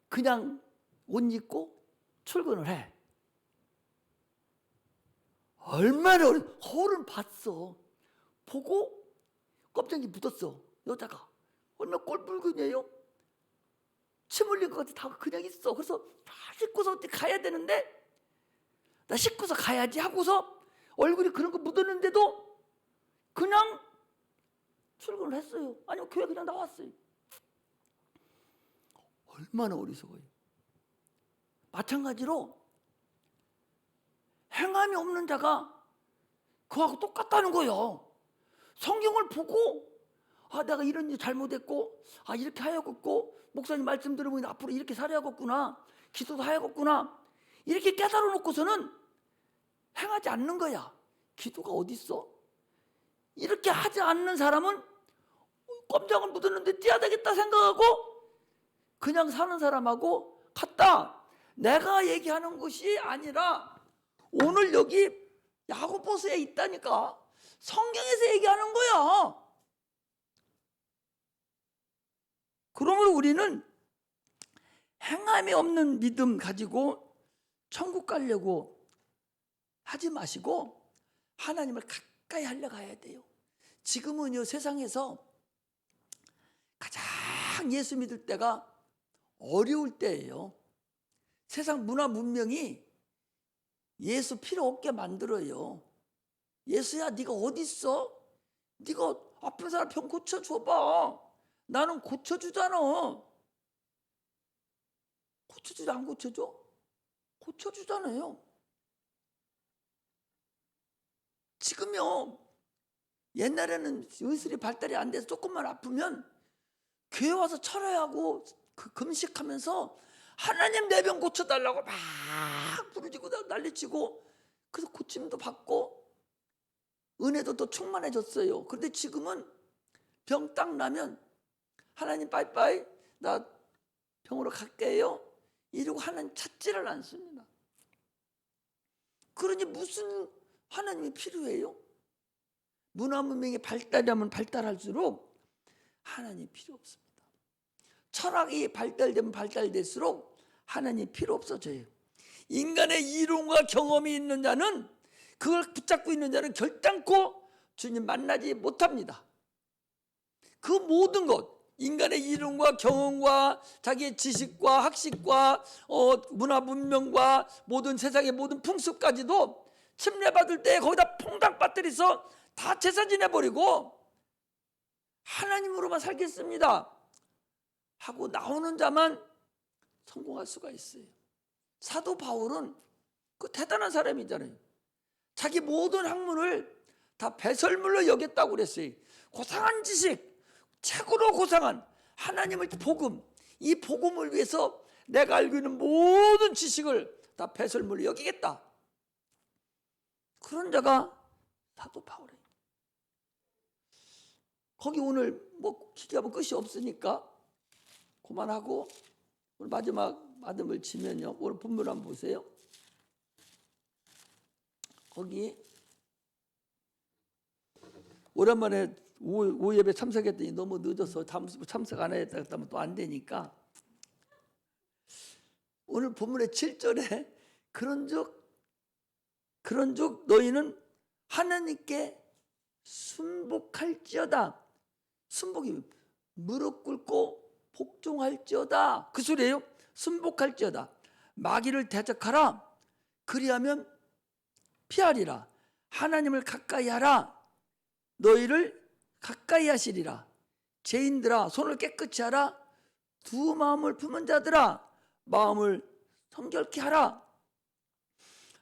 그냥 옷 입고 출근을 해. 얼마나 거울은 봤어. 보고 껍데기 묻었어. 여자가 얼마나 꼴불근이에요. 침 흘릴 것 같아. 다 그냥 있어. 그래서 다 씻고서 어디 가야 되는데 나 씻고서 가야지 하고서 얼굴이 그런 거 묻었는데도 그냥 출근을 했어요. 아니면 교회 그냥 나왔어요. 얼마나 어리석어요. 마찬가지로 행함이 없는 자가 그하고 똑같다는 거예요. 성경을 보고 내가 이런 일 잘못했고 이렇게 하야겠고 목사님 말씀 들으면 앞으로 이렇게 살아야겠구나. 기도도 하야겠구나. 이렇게 깨달아 놓고서는 행하지 않는 거야. 기도가 어디 있어? 이렇게 하지 않는 사람은 꼼장을 묻었는데 떼야 되겠다 생각하고 그냥 사는 사람하고 같다. 내가 얘기하는 것이 아니라 오늘 여기 야고보서에 있다니까. 성경에서 얘기하는 거야. 그러므로 우리는 행함이 없는 믿음 가지고 천국 가려고 하지 마시고 하나님을 가까이 하려 가야 돼요. 지금은요 세상에서 가장 예수 믿을 때가 어려울 때예요. 세상 문화 문명이 예수 필요 없게 만들어요. 예수야 네가 어디 있어? 네가 아픈 사람 병 고쳐줘봐. 나는 고쳐주잖아. 고쳐주지 안 고쳐줘? 고쳐주잖아요. 지금요 옛날에는 의술이 발달이 안 돼서 조금만 아프면 교회 와서 철회하고 금식하면서 하나님 내 병 고쳐달라고 막 부르짖고 난리치고 그래서 고침도 받고 은혜도 또 충만해졌어요. 그런데 지금은 병 딱 나면 하나님 빠이빠이 나 병으로 갈게요 이러고 하나님 찾지를 않습니다. 그러니 무슨 하나님이 필요해요? 문화 문명이 발달하면 발달할수록 하나님이 필요 없습니다. 철학이 발달되면 발달될수록 하나님이 필요 없어져요. 인간의 이론과 경험이 있는 자는 그걸 붙잡고 있는 자는 결단코 주님 만나지 못합니다. 그 모든 것 인간의 이론과 경험과 자기의 지식과 학식과 문화 문명과 모든 세상의 모든 풍습까지도 침례받을 때 거기다 퐁당 빠뜨려서 다 제사 지내버리고 하나님으로만 살겠습니다. 하고 나오는 자만 성공할 수가 있어요. 사도 바울은 그 대단한 사람이잖아요. 자기 모든 학문을 다 배설물로 여겼다고 그랬어요. 고상한 지식, 최고로 고상한 하나님의 복음, 이 복음을 위해서 내가 알고 있는 모든 지식을 다 배설물로 여기겠다. 그런 자가 사도 바울이에요. 거기 오늘 뭐 기계하면 끝이 없으니까 그만하고 오늘 마지막 마음을 치면요. 오늘 본문 한번 보세요. 거기 오랜만에 오후 예배 참석했더니 너무 늦어서 참석 안 했다 했다면 또 안 되니까 오늘 본문의 7절에 그런즉 너희는 하나님께 순복할지어다. 순복이 무릎 꿇고 복종할지어다. 그 소리예요. 순복할지어다. 마귀를 대적하라. 그리하면 피하리라. 하나님을 가까이 하라. 너희를 가까이 하시리라. 죄인들아 손을 깨끗이 하라. 두 마음을 품은 자들아 마음을 성결케 하라.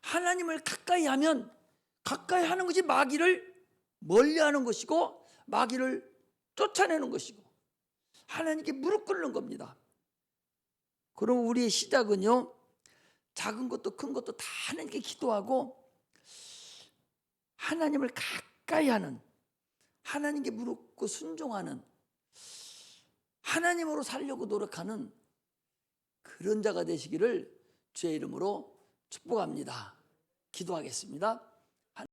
하나님을 가까이 하면 가까이 하는 것이 마귀를 멀리하는 것이고 마귀를 쫓아내는 것이고 하나님께 무릎 꿇는 겁니다. 그럼 우리의 시작은요, 작은 것도 큰 것도 다 하나님께 기도하고 하나님을 가까이 하는, 하나님께 무릎 꿇고 순종하는, 하나님으로 살려고 노력하는 그런 자가 되시기를 주의 이름으로 축복합니다. 기도하겠습니다.